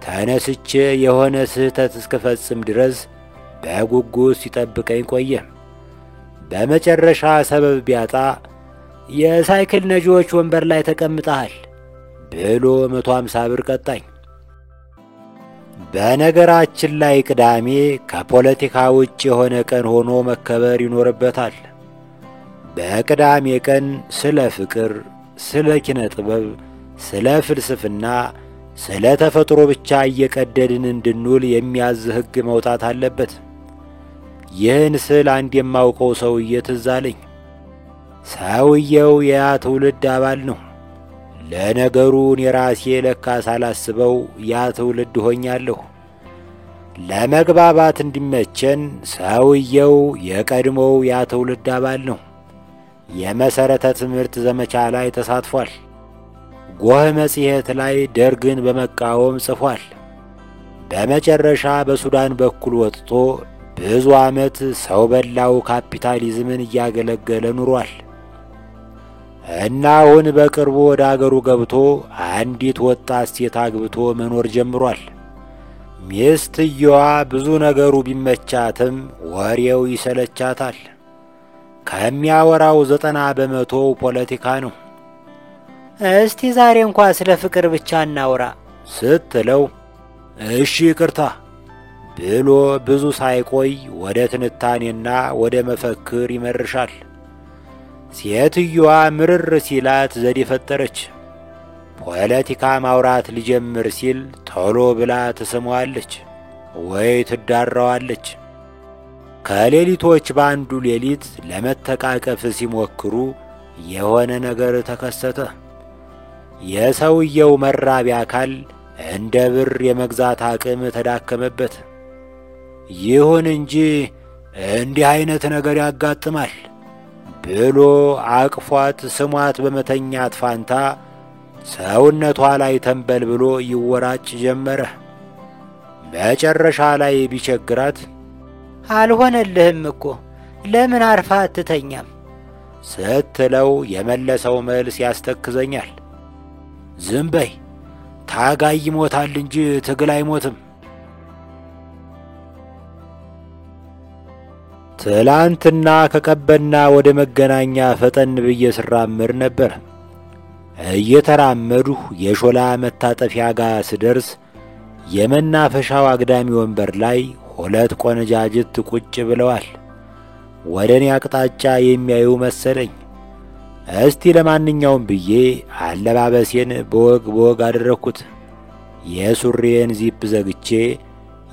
ተነስቼ የሆነ ስህተት እስክፈጽም ድረስ በጉጉት ሲጠብቀኝ ቆየ። በመጨረሻ ሰበብ ቢያጣ የሳይክል ነጂዎች ወንበር ላይ ተቀምጠሃል ብሎ 150 ብር ቀጣኝ። በነገራችን ላይ ቅዳሜ ከፖለቲካ ውጭ የሆነ ቀን ሆኖ መከበር ይኖርበታል። በቅዳሜ ቀን ስለ ፍቅር፣ ስለ ኪነ ጥበብ፣ ስለ ፍልስፍና፣ ስለ ተፈጥሮ ብቻ እየቀደድን እንድንውል የሚያዝ ሕግ መውጣት አለበት። ይህን ስል አንድ የማውቀው ሰውዬ ትዝ አለኝ። ሰውየው የያ ትውልድ አባል ነው። ለነገሩን የራሴ ለካ ሳላስበው ያ ትውልድ ሆኛለሁ። ለመግባባት እንዲመቸን ሰውየው የቀድሞው ያ ትውልድ አባል ነው። የመሠረተ ትምህርት ዘመቻ ላይ ተሳትፏል። ጎህ መጽሔት ላይ ደርግን በመቃወም ጽፏል። በመጨረሻ በሱዳን በኩል ወጥቶ ብዙ ዓመት ሰው በላው ካፒታሊዝምን እያገለገለ ኑሯል እና አሁን በቅርቡ ወደ አገሩ ገብቶ አንዲት ወጣት ሴት አግብቶ መኖር ጀምሯል። ሚስትየዋ ብዙ ነገሩ ቢመቻትም ወሬው ይሰለቻታል። ከሚያወራው 90 በመቶ ፖለቲካ ነው። እስቲ ዛሬ እንኳ ስለ ፍቅር ብቻ እናውራ ስትለው እሺ ይቅርታ ብሎ ብዙ ሳይቆይ ወደ ትንታኔና ወደ መፈክር ይመርሻል። ሴትዮዋ ምርር ሲላት ዘዴ ፈጠረች። ፖለቲካ ማውራት ሊጀምር ሲል ቶሎ ብላ ትስመዋለች ወይ ትዳራዋለች። ከሌሊቶች በአንዱ ሌሊት ለመተቃቀፍ ሲሞክሩ የሆነ ነገር ተከሰተ። የሰውየው መራቢያ አካል እንደ ብር የመግዛት አቅም ተዳከመበት። ይሁን እንጂ እንዲህ አይነት ነገር ያጋጥማል ብሎ አቅፏት ስሟት በመተኛት ፋንታ ሰውነቷ ላይ ተንበል ብሎ ይወራጭ ጀመረ። መጨረሻ ላይ ቢቸግራት አልሆነልህም እኮ ለምን አርፋ አትተኛም ስትለው የመለሰው መልስ ያስተክዘኛል። ዝም በይ፣ ታጋይ ይሞታል እንጂ ትግል አይሞትም። ትላንትና ከቀበና ወደ መገናኛ ፈጠን ብዬ ስራመድ ነበር። እየተራመድሁ የሾላ መታጠፊያ ጋር ስደርስ የመናፈሻው አግዳሚ ወንበር ላይ 2 ቆነጃጅት ቁጭ ብለዋል። ወደ እኔ አቅጣጫ የሚያዩ መሰለኝ። እስቲ ለማንኛውም ብዬ አለባበሴን በወግ አደረግኩት። የሱሪዬን ዚፕ ዘግቼ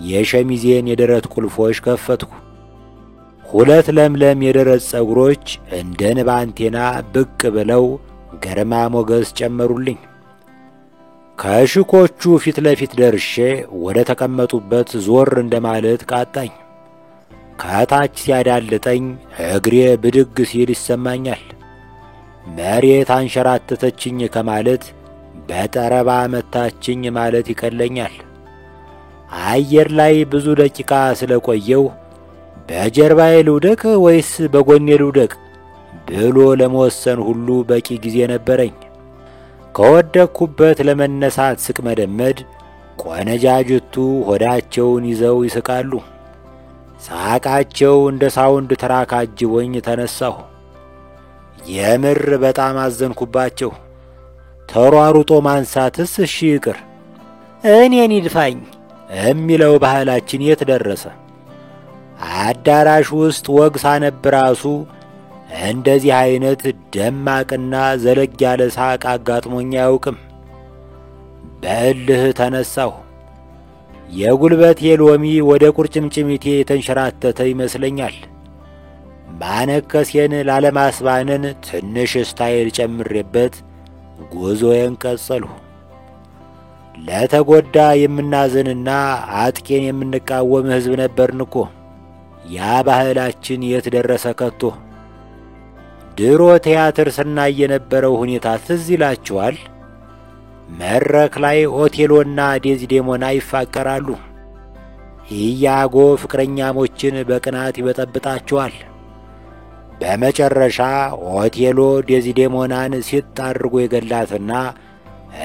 የሸሚዜን የደረት ቁልፎች ከፈትኩ። 2 ለምለም የደረት ጸጉሮች እንደ ንብ አንቴና ብቅ ብለው ግርማ ሞገስ ጨመሩልኝ። ከሽኮቹ ፊት ለፊት ደርሼ ወደ ተቀመጡበት ዞር እንደማለት ቃጣኝ። ከታች ሲያዳልጠኝ እግሬ ብድግ ሲል ይሰማኛል። መሬት አንሸራተተችኝ ከማለት በጠረባ መታችኝ ማለት ይቀለኛል። አየር ላይ ብዙ ደቂቃ ስለቆየው በጀርባዬ ልውደቅ ወይስ በጎኔ ልውደቅ ብሎ ለመወሰን ሁሉ በቂ ጊዜ ነበረኝ። ከወደቅኩበት ለመነሳት ስቅመደመድ ቆነጃጅቱ ሆዳቸውን ይዘው ይስቃሉ። ሳቃቸው እንደ ሳውንድ ትራክ አጅቦኝ ተነሳሁ። የምር በጣም አዘንኩባቸው። ተሯሩጦ ማንሳትስ እሺ ይቅር፣ እኔን ይድፋኝ የሚለው ባህላችን የት ደረሰ? አዳራሽ ውስጥ ወግ ሳነብ ራሱ እንደዚህ አይነት ደማቅና ዘለግ ያለ ሳቅ አጋጥሞኝ አያውቅም። በእልህ ተነሳሁ። የጉልበቴ ሎሚ ወደ ቁርጭምጭሚቴ የተንሸራተተ ይመስለኛል። ማነከሴን ላለማስባነን ትንሽ ስታይል ጨምሬበት ጉዞዬን ቀጸልሁ። ለተጎዳ የምናዝንና አጥቄን የምንቃወም ሕዝብ ነበርን እኮ። ያ ባህላችን የት ደረሰ ከቶ? ድሮ ቲያትር ስናይ የነበረው ሁኔታ ትዝ ይላችኋል? መድረክ ላይ ኦቴሎና ዴዝዴሞና ይፋቀራሉ። ኢያጎ ፍቅረኛሞችን በቅናት ይበጠብጣቸዋል። በመጨረሻ ኦቴሎ ዴዝዴሞናን ሲጥ አድርጎ የገላትና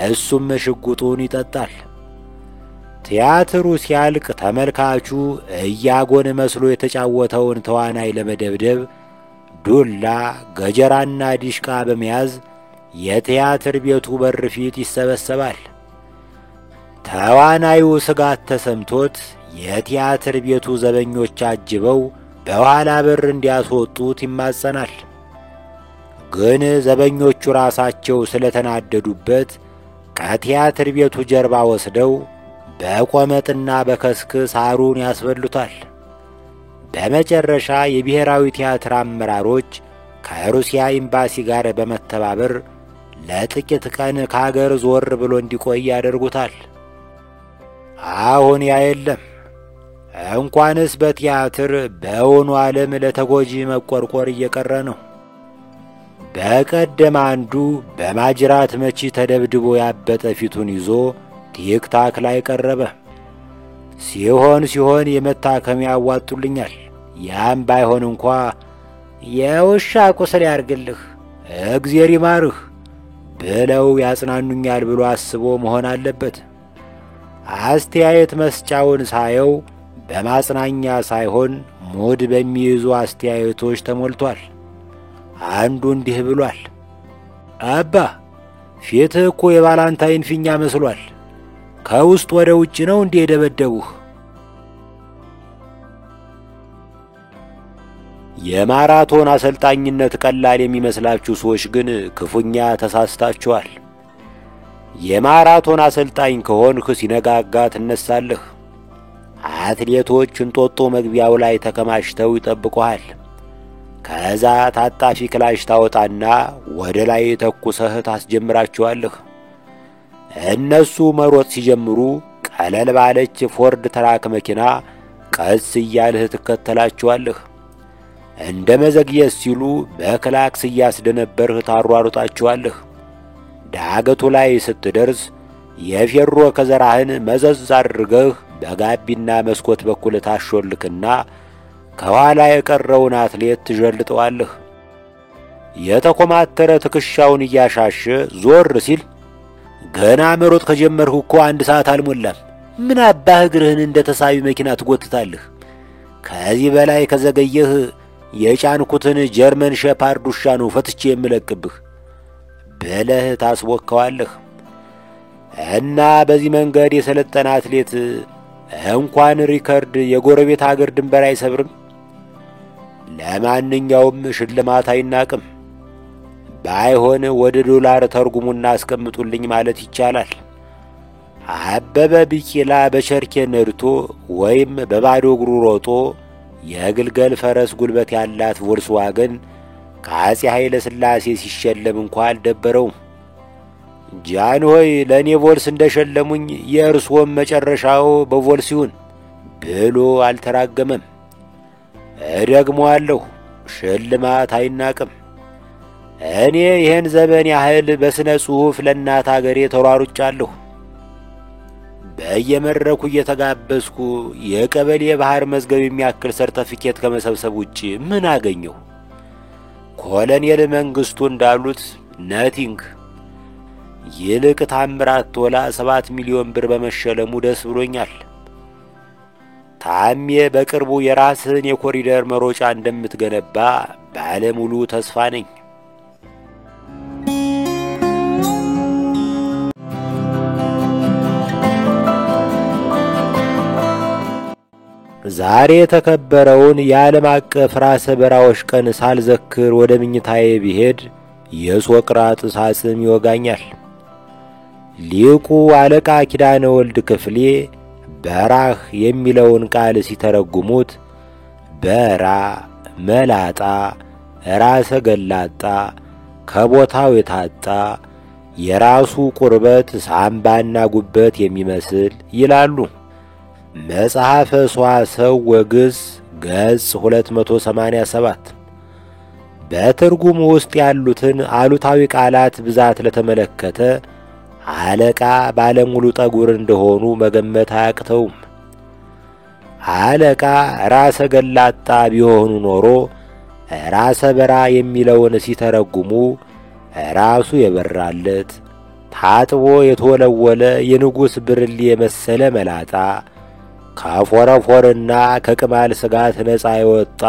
እሱም ሽጉጡን ይጠጣል። ቲያትሩ ሲያልቅ ተመልካቹ ኢያጎን መስሎ የተጫወተውን ተዋናይ ለመደብደብ ዱላ፣ ገጀራና ዲሽቃ በመያዝ የቲያትር ቤቱ በር ፊት ይሰበሰባል። ተዋናዩ ስጋት ተሰምቶት የቲያትር ቤቱ ዘበኞች አጅበው በኋላ በር እንዲያስወጡት ይማጸናል። ግን ዘበኞቹ ራሳቸው ስለተናደዱበት ከቲያትር ቤቱ ጀርባ ወስደው በቆመጥና በከስክ ሳሩን ያስበሉታል። በመጨረሻ የብሔራዊ ቲያትር አመራሮች ከሩሲያ ኤምባሲ ጋር በመተባበር ለጥቂት ቀን ከአገር ዞር ብሎ እንዲቆይ ያደርጉታል። አሁን ያ የለም። እንኳንስ በቲያትር በእውኑ ዓለም ለተጎጂ መቆርቆር እየቀረ ነው። በቀደም አንዱ በማጅራት መቺ ተደብድቦ ያበጠ ፊቱን ይዞ ቲክታክ ላይ ቀረበ። ሲሆን የመታከሚያ ያዋጡልኛል፣ ያም ባይሆን እንኳ የውሻ ቁስል ያርግልህ፣ እግዚአብሔር ይማርህ ብለው ያጽናኑኛል ብሎ አስቦ መሆን አለበት። አስተያየት መስጫውን ሳየው በማጽናኛ ሳይሆን ሙድ በሚይዙ አስተያየቶች ተሞልቷል። አንዱ እንዲህ ብሏል፣ አባ ፊትህ እኮ የባላንታይን ፊኛ መስሏል። ከውስጥ ወደ ውጭ ነው እንዴ ደበደቡህ? የማራቶን አሰልጣኝነት ቀላል የሚመስላችሁ ሰዎች ግን ክፉኛ ተሳስታችኋል። የማራቶን አሰልጣኝ ከሆንህ ሲነጋጋ ትነሳለህ። አትሌቶች እንጦጦ መግቢያው ላይ ተከማችተው ይጠብቁሃል። ከዛ ታጣፊ ክላሽ ታወጣና ወደ ላይ ተኩሰህ ታስጀምራቸዋለህ። እነሱ መሮጥ ሲጀምሩ ቀለል ባለች ፎርድ ትራክ መኪና ቀስ እያልህ ትከተላቸዋለህ። እንደ መዘግየት ሲሉ በክላክስ እያስደነበርህ ታሯሩጣቸዋለህ። ዳገቱ ላይ ስትደርስ የፌሮ ከዘራህን መዘዝ አድርገህ በጋቢና መስኮት በኩል ታሾልክና ከኋላ የቀረውን አትሌት ትጀልጠዋለህ። የተኮማተረ ትከሻውን እያሻሸ ዞር ሲል ገና መሮጥ ከጀመርሁ እኮ 1 ሰዓት አልሞላም፣ ምን አባህ እግርህን እንደ ተሳቢ መኪና ትጎትታለህ? ከዚህ በላይ ከዘገየህ የጫንኩትን ጀርመን ሼፓርድ ውሻ ነው ፈትቼ የምለቅብህ ብለህ ታስቦከዋለህ። እና በዚህ መንገድ የሰለጠነ አትሌት እንኳን ሪከርድ የጎረቤት ሀገር ድንበር አይሰብርም። ለማንኛውም ሽልማት አይናቅም። ባይሆን ወደ ዶላር ተርጉሙና አስቀምጡልኝ ማለት ይቻላል። አበበ ቢቂላ በቸርኬ ነድቶ ወይም በባዶ እግሩ ሮጦ የግልገል ፈረስ ጉልበት ያላት ቮልስዋገን ከአፄ ኃይለ ሥላሴ ሲሸለም እንኳን አልደበረውም። ጃንሆይ ለእኔ ቮልስ እንደሸለሙኝ የእርስዎም መጨረሻው በቮልስ ይሁን ብሎ አልተራገመም። እደግመዋለሁ፣ ሽልማት አይናቅም። እኔ ይህን ዘመን ያህል በስነ ጽሑፍ ለእናት አገሬ ተሯሩጫለሁ። በየመድረኩ እየተጋበዝኩ የቀበሌ ባህር መዝገብ የሚያክል ሰርተፊኬት ከመሰብሰብ ውጪ ምን አገኘሁ? ኮሎኔል መንግስቱ እንዳሉት ነቲንግ። ይልቅ ታምራት ቶላ 7 ሚሊዮን ብር በመሸለሙ ደስ ብሎኛል። ታሜ በቅርቡ የራስህን የኮሪደር መሮጫ እንደምትገነባ ባለሙሉ ተስፋ ነኝ። ዛሬ የተከበረውን የዓለም አቀፍ ራሰ በራዎች ቀን ሳልዘክር ወደ ምኝታዬ ብሄድ የሶቅራጥስ አጽም ይወጋኛል። ሊቁ አለቃ ኪዳነ ወልድ ክፍሌ በራህ የሚለውን ቃል ሲተረጉሙት በራ መላጣ፣ ራሰ ገላጣ፣ ከቦታው የታጣ፣ የራሱ ቁርበት ሳምባና ጉበት የሚመስል ይላሉ። መጽሐፈ ሰዋስው ወግስ ገጽ 287። በትርጉም ውስጥ ያሉትን አሉታዊ ቃላት ብዛት ለተመለከተ አለቃ ባለሙሉ ጠጉር እንደሆኑ መገመት አያቅተውም። አለቃ ራሰ ገላጣ ቢሆኑ ኖሮ ራሰ በራ የሚለውን ሲተረጉሙ ራሱ የበራለት ታጥቦ የተወለወለ የንጉሥ ብርሌ የመሰለ መላጣ ከፎረፎርና ከቅማል ስጋት ነፃ የወጣ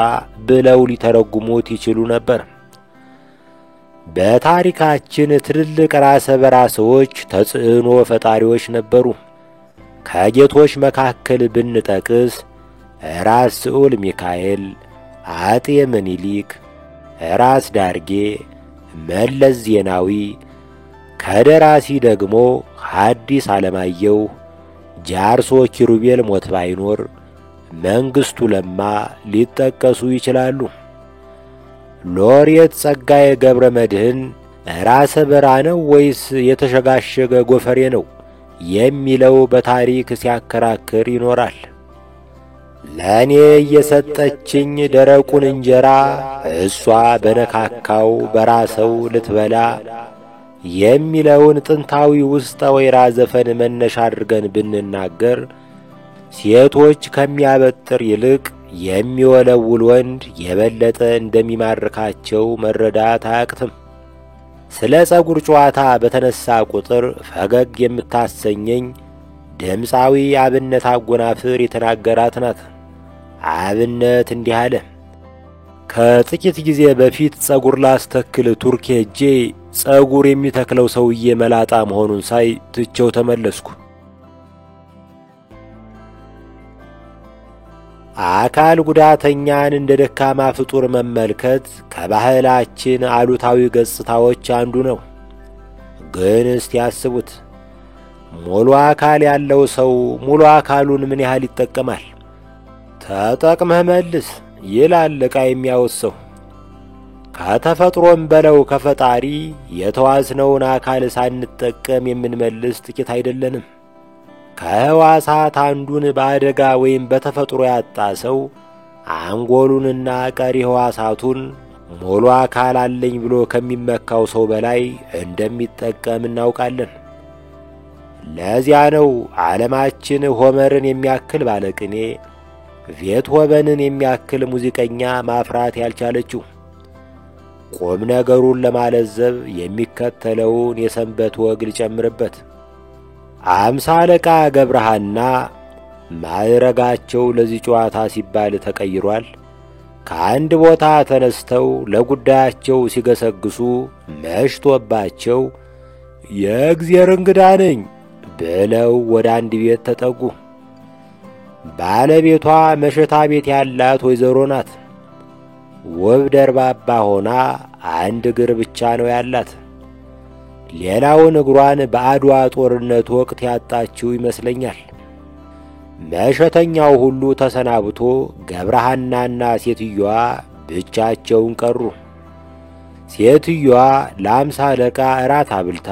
ብለው ሊተረጉሙት ይችሉ ነበር። በታሪካችን ትልልቅ ራሰ በራ ሰዎች ተጽዕኖ ፈጣሪዎች ነበሩ። ከጌቶች መካከል ብንጠቅስ ራስ ስዑል ሚካኤል፣ አጤ ምኒልክ፣ ራስ ዳርጌ፣ መለስ ዜናዊ፣ ከደራሲ ደግሞ ሐዲስ ዓለማየሁ፣ ጃርሶ ኪሩቤል ሞት ባይኖር መንግሥቱ ለማ ሊጠቀሱ ይችላሉ። ሎሬት ጸጋዬ ገብረ መድኅን ራሰ በራ ነው ወይስ የተሸጋሸገ ጎፈሬ ነው የሚለው በታሪክ ሲያከራክር ይኖራል። ለእኔ እየሰጠችኝ ደረቁን እንጀራ እሷ በነካካው በራሰው ልትበላ የሚለውን ጥንታዊ ውስጠ ወይራ ዘፈን መነሻ አድርገን ብንናገር ሴቶች ከሚያበጥር ይልቅ የሚወለውል ወንድ የበለጠ እንደሚማርካቸው መረዳት አያቅትም። ስለ ጸጉር ጨዋታ በተነሳ ቁጥር ፈገግ የምታሰኘኝ ድምፃዊ አብነት አጎናፍር የተናገራት ናት። አብነት እንዲህ አለ። ከጥቂት ጊዜ በፊት ጸጉር ላስተክል ቱርክ ሄጄ ጸጉር የሚተክለው ሰውዬ መላጣ መሆኑን ሳይ ትቼው ተመለስኩ። አካል ጉዳተኛን እንደ ደካማ ፍጡር መመልከት ከባህላችን አሉታዊ ገጽታዎች አንዱ ነው። ግን እስቲ ያስቡት፣ ሙሉ አካል ያለው ሰው ሙሉ አካሉን ምን ያህል ይጠቀማል? ተጠቅመህ መልስ ይላል ዕቃ የሚያወሰው። ከተፈጥሮም በለው ከፈጣሪ የተዋስነውን አካል ሳንጠቀም የምንመልስ ጥቂት አይደለንም። ከሕዋሳት አንዱን በአደጋ ወይም በተፈጥሮ ያጣ ሰው አንጎሉንና ቀሪ ሕዋሳቱን ሙሉ አካል አለኝ ብሎ ከሚመካው ሰው በላይ እንደሚጠቀም እናውቃለን። ለዚያ ነው ዓለማችን ሆመርን የሚያክል ባለቅኔ፣ ቤትሆቨንን የሚያክል ሙዚቀኛ ማፍራት ያልቻለችው። ቁም ነገሩን ለማለዘብ የሚከተለውን የሰንበት ወግ ልጨምርበት። አምሳ አለቃ ገብረሃና ማዕረጋቸው ለዚህ ጨዋታ ሲባል ተቀይሯል። ከአንድ ቦታ ተነስተው ለጉዳያቸው ሲገሰግሱ መሽቶባቸው የእግዚአብሔር እንግዳ ነኝ ብለው ወደ አንድ ቤት ተጠጉ። ባለቤቷ መሸታ ቤት ያላት ወይዘሮ ናት። ውብ ደርባባ ሆና አንድ እግር ብቻ ነው ያላት። ሌላውን እግሯን በአድዋ ጦርነት ወቅት ያጣችው ይመስለኛል። መሸተኛው ሁሉ ተሰናብቶ ገብረሃናና ሴትዮዋ ብቻቸውን ቀሩ። ሴትዮዋ ለአምሳ አለቃ እራት አብልታ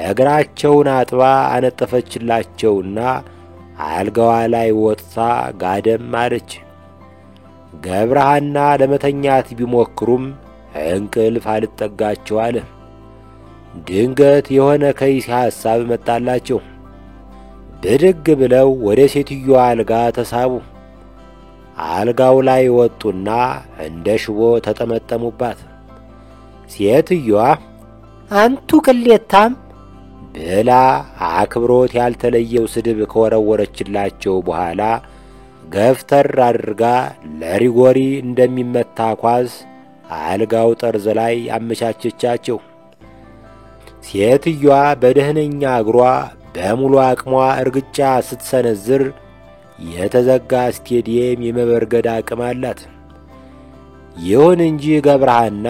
እግራቸውን አጥባ አነጠፈችላቸውና አልጋዋ ላይ ወጥታ ጋደም አለች። ገብረሃና ለመተኛት ቢሞክሩም እንቅልፍ አልጠጋቸው አለ። ድንገት የሆነ ከይሲ ሐሳብ መጣላቸው። ብድግ ብለው ወደ ሴትዮዋ አልጋ ተሳቡ። አልጋው ላይ ወጡና እንደ ሽቦ ተጠመጠሙባት። ሴትዮዋ አንቱ ቅሌታም ብላ አክብሮት ያልተለየው ስድብ ከወረወረችላቸው በኋላ ገፍተር አድርጋ ለሪጎሪ እንደሚመታ ኳስ አልጋው ጠርዝ ላይ አመቻቸቻቸው። ሴትዮዋ በደህነኛ እግሯ በሙሉ አቅሟ እርግጫ ስትሰነዝር የተዘጋ ስቴዲየም የመበርገድ አቅም አላት። ይሁን እንጂ ገብረሃና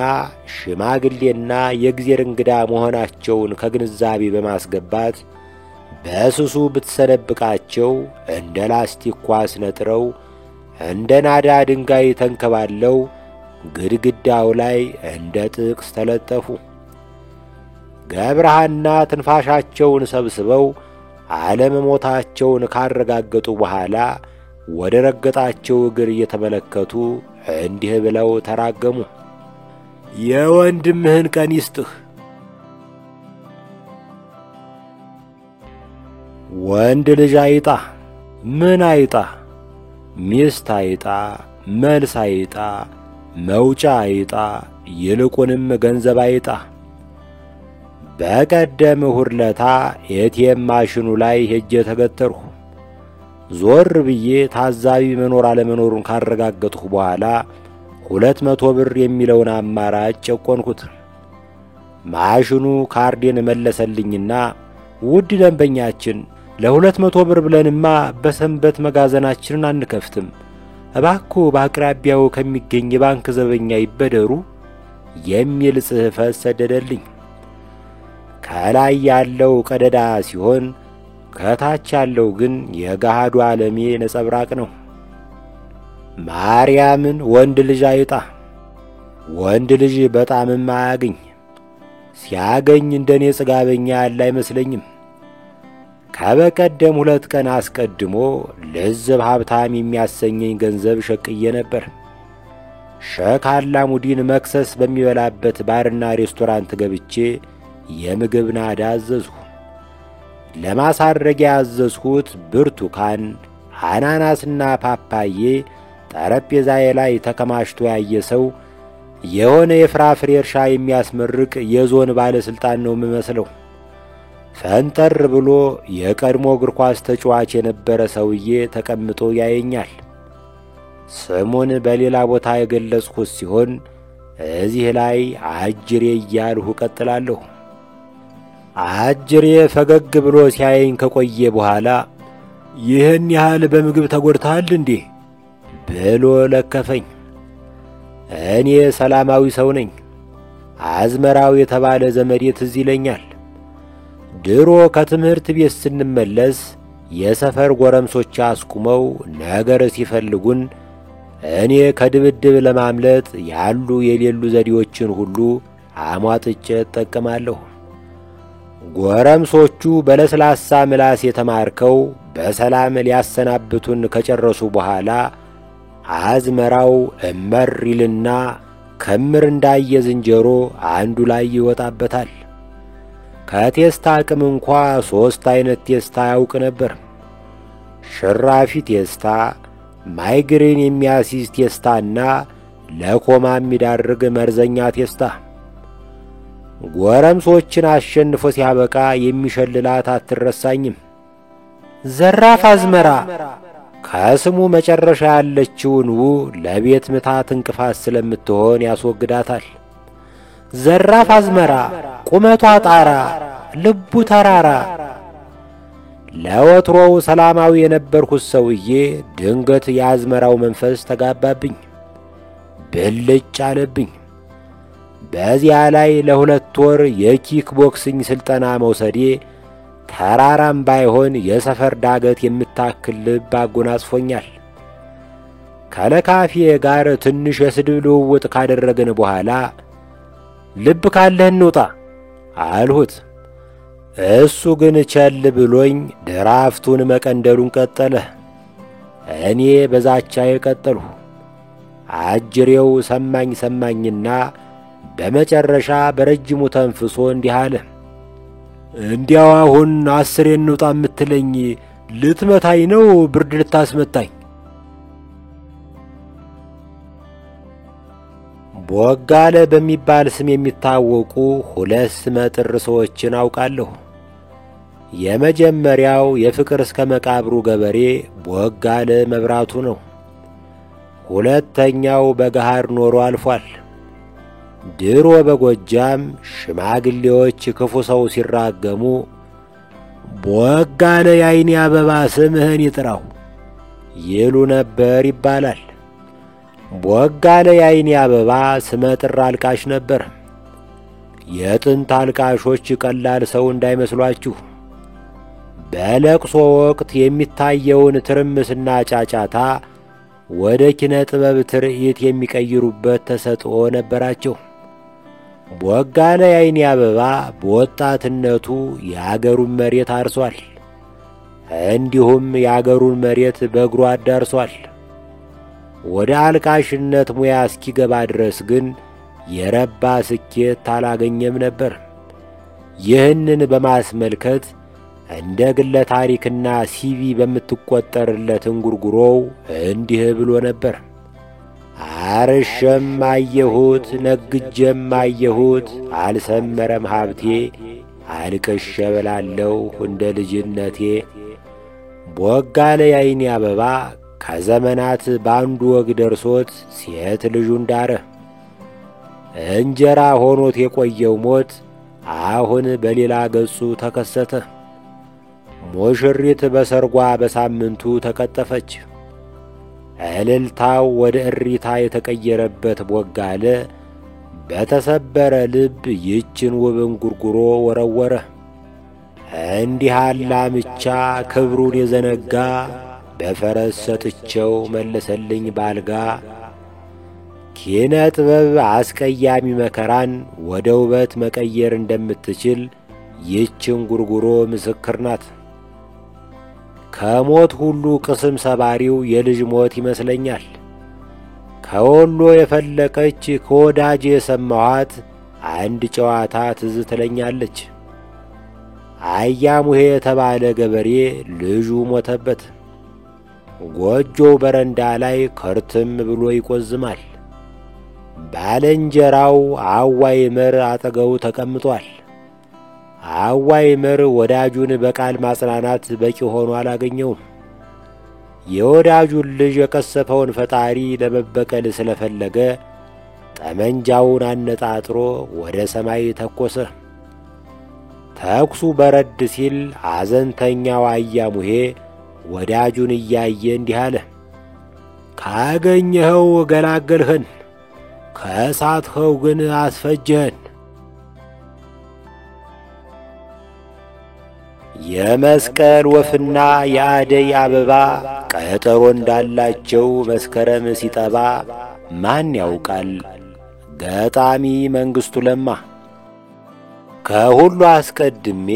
ሽማግሌና የእግዜር እንግዳ መሆናቸውን ከግንዛቤ በማስገባት በስሱ ብትሰነብቃቸው እንደ ላስቲክ ኳስ ነጥረው እንደ ናዳ ድንጋይ ተንከባለው ግድግዳው ላይ እንደ ጥቅስ ተለጠፉ። ገብረሃና ትንፋሻቸውን ሰብስበው አለመሞታቸውን ካረጋገጡ በኋላ ወደ ረገጣቸው እግር እየተመለከቱ እንዲህ ብለው ተራገሙ። የወንድምህን ቀን ይስጥህ። ወንድ ልጅ አይጣ፣ ምን አይጣ፣ ሚስት አይጣ፣ መልስ አይጣ፣ መውጫ አይጣ፣ ይልቁንም ገንዘብ አይጣ። በቀደም እሁድ ለታ ኤቲኤም ማሽኑ ላይ ሄጄ ተገተርሁ። ዞር ብዬ ታዛቢ መኖር አለመኖሩን ካረጋገጥሁ በኋላ 200 ብር የሚለውን አማራጭ ጨቆንኩት። ማሽኑ ካርዴን መለሰልኝና ውድ ደንበኛችን ለ200 ብር ብለንማ በሰንበት መጋዘናችንን አንከፍትም፣ እባክዎ በአቅራቢያው ከሚገኝ የባንክ ዘበኛ ይበደሩ የሚል ጽሕፈት ሰደደልኝ። ከላይ ያለው ቀደዳ ሲሆን ከታች ያለው ግን የገሃዱ ዓለሜ ነጸብራቅ ነው። ማርያምን ወንድ ልጅ አይጣ፣ ወንድ ልጅ በጣምም አያገኝ። ሲያገኝ እንደኔ ጽጋበኛ ያለ አይመስለኝም። ከበቀደም 2 ቀን አስቀድሞ ልዝብ ሀብታም የሚያሰኘኝ ገንዘብ ሸቅዬ ነበር። ሼክ አላሙዲን መክሰስ በሚበላበት ባርና ሬስቶራንት ገብቼ የምግብ ናዳ አዘዝሁ። ለማሳረጊያ ያዘዝሁት ብርቱካን፣ አናናስና ፓፓዬ ጠረጴዛዬ ላይ ተከማችቶ ያየ ሰው የሆነ የፍራፍሬ እርሻ የሚያስመርቅ የዞን ባለስልጣን ነው የምመስለው። ፈንጠር ብሎ የቀድሞ እግር ኳስ ተጫዋች የነበረ ሰውዬ ተቀምጦ ያየኛል። ስሙን በሌላ ቦታ የገለጽኩት ሲሆን እዚህ ላይ አጅሬ እያልሁ ቀጥላለሁ። አጅሬ ፈገግ ብሎ ሲያየኝ ከቆየ በኋላ ይህን ያህል በምግብ ተጎድተሃል እንዴ ብሎ ለከፈኝ። እኔ ሰላማዊ ሰው ነኝ። አዝመራው የተባለ ዘመዴ ትዝ ይለኛል። ድሮ ከትምህርት ቤት ስንመለስ የሰፈር ጎረምሶች አስቁመው ነገር ሲፈልጉን እኔ ከድብድብ ለማምለጥ ያሉ የሌሉ ዘዴዎችን ሁሉ አሟጥጬ እጠቀማለሁ። ጎረምሶቹ በለስላሳ ምላስ የተማርከው በሰላም ሊያሰናብቱን ከጨረሱ በኋላ አዝመራው እመር ይልና ክምር እንዳየ ዝንጀሮ አንዱ ላይ ይወጣበታል። ከቴስታ አቅም እንኳ 3 አይነት ቴስታ ያውቅ ነበር። ሽራፊ ቴስታ፣ ማይግሬን የሚያስይዝ ቴስታና ለኮማ የሚዳርግ መርዘኛ ቴስታ። ጎረምሶችን አሸንፎ ሲያበቃ የሚሸልላት አትረሳኝም። ዘራፍ አዝመራ ከስሙ መጨረሻ ያለችውን ው ለቤት ምታት እንቅፋት ስለምትሆን ያስወግዳታል። ዘራፍ አዝመራ ቁመቷ ጣራ፣ ልቡ ተራራ። ለወትሮው ሰላማዊ የነበርኩት ሰውዬ ድንገት የአዝመራው መንፈስ ተጋባብኝ፣ ብልጭ አለብኝ። በዚያ ላይ ለ2 ወር የኪክ ቦክሲንግ ስልጠና መውሰዴ ተራራም ባይሆን የሰፈር ዳገት የምታክል ልብ አጎናጽፎኛል። ከለካፊዬ ጋር ትንሽ የስድብ ልውውጥ ካደረግን በኋላ ልብ ካለህ እንውጣ አልሁት። እሱ ግን ቸል ብሎኝ ድራፍቱን መቀንደሉን ቀጠለ። እኔ በዛቻዬ ቀጠልሁ። አጅሬው ሰማኝና በመጨረሻ በረጅሙ ተንፍሶ እንዲህ አለ። እንዲያው አሁን 10 እንውጣ የምትለኝ ልትመታኝ ነው? ብርድ ልታስመታኝ? ቦጋለ በሚባል ስም የሚታወቁ 2 ስመጥር ሰዎችን አውቃለሁ። የመጀመሪያው የፍቅር እስከ መቃብሩ ገበሬ ቦጋለ መብራቱ ነው። ሁለተኛው በገሃር ኖሮ አልፏል። ድሮ በጎጃም ሽማግሌዎች ክፉ ሰው ሲራገሙ ቦጋለ የዓይኔ አበባ ስምህን ይጥራው ይሉ ነበር ይባላል። ቦጋለ የዓይኔ አበባ ስመጥር አልቃሽ ነበር። የጥንት አልቃሾች ቀላል ሰው እንዳይመስሏችሁ። በለቅሶ ወቅት የሚታየውን ትርምስና ጫጫታ ወደ ኪነ ጥበብ ትርኢት የሚቀይሩበት ተሰጥኦ ነበራቸው። ቦጋለ የዓይኔ አበባ በወጣትነቱ የአገሩን መሬት አርሷል። እንዲሁም የአገሩን መሬት በእግሩ አዳርሷል። ወደ አልቃሽነት ሙያ እስኪገባ ድረስ ግን የረባ ስኬት አላገኘም ነበር። ይህንን በማስመልከት እንደ ግለ ታሪክና ሲቪ በምትቆጠርለት እንጉርጉሮው እንዲህ ብሎ ነበር። አርሸም አየሁት ነግጀም አየሁት አልሰመረም ሀብቴ አልቅሼ በላለሁ እንደ ልጅነቴ። ቦጋለ የዓይኔ አበባ ከዘመናት በአንዱ ወግ ደርሶት ሴት ልጁን ዳረ። እንጀራ ሆኖት የቆየው ሞት አሁን በሌላ ገጹ ተከሰተ። ሙሽሪት በሰርጓ በሳምንቱ ተቀጠፈች። እልልታው ወደ እሪታ የተቀየረበት ቦጋለ በተሰበረ ልብ ይችን ውብ እንጉርጉሮ ወረወረ። እንዲህ አለ አምቻ ክብሩን የዘነጋ በፈረስ ሰጥቼው መለሰልኝ ባልጋ። ኪነ ጥበብ አስቀያሚ መከራን ወደ ውበት መቀየር እንደምትችል ይችን ጉርጉሮ ምስክር ናት። ከሞት ሁሉ ቅስም ሰባሪው የልጅ ሞት ይመስለኛል። ከወሎ የፈለቀች ከወዳጅ የሰማኋት አንድ ጨዋታ ትዝ ትለኛለች። አያሙሄ የተባለ ገበሬ ልጁ ሞተበት። ጎጆው በረንዳ ላይ ከርትም ብሎ ይቆዝማል። ባለንጀራው አዋይመር አጠገቡ ተቀምጧል። አዋይመር ወዳጁን በቃል ማጽናናት በቂ ሆኖ አላገኘውም። የወዳጁን ልጅ የቀሰፈውን ፈጣሪ ለመበቀል ስለፈለገ ጠመንጃውን አነጣጥሮ ወደ ሰማይ ተኮሰ። ተኩሱ በረድ ሲል አዘንተኛው አያሙሄ ወዳጁን እያየ እንዲህ አለ። ካገኘኸው ገላገልህን፣ ከሳትኸው ግን አስፈጀህን። የመስቀል ወፍና የአደይ አበባ ቀጠሮ እንዳላቸው መስከረም ሲጠባ ማን ያውቃል? ገጣሚ መንግሥቱ ለማ። ከሁሉ አስቀድሜ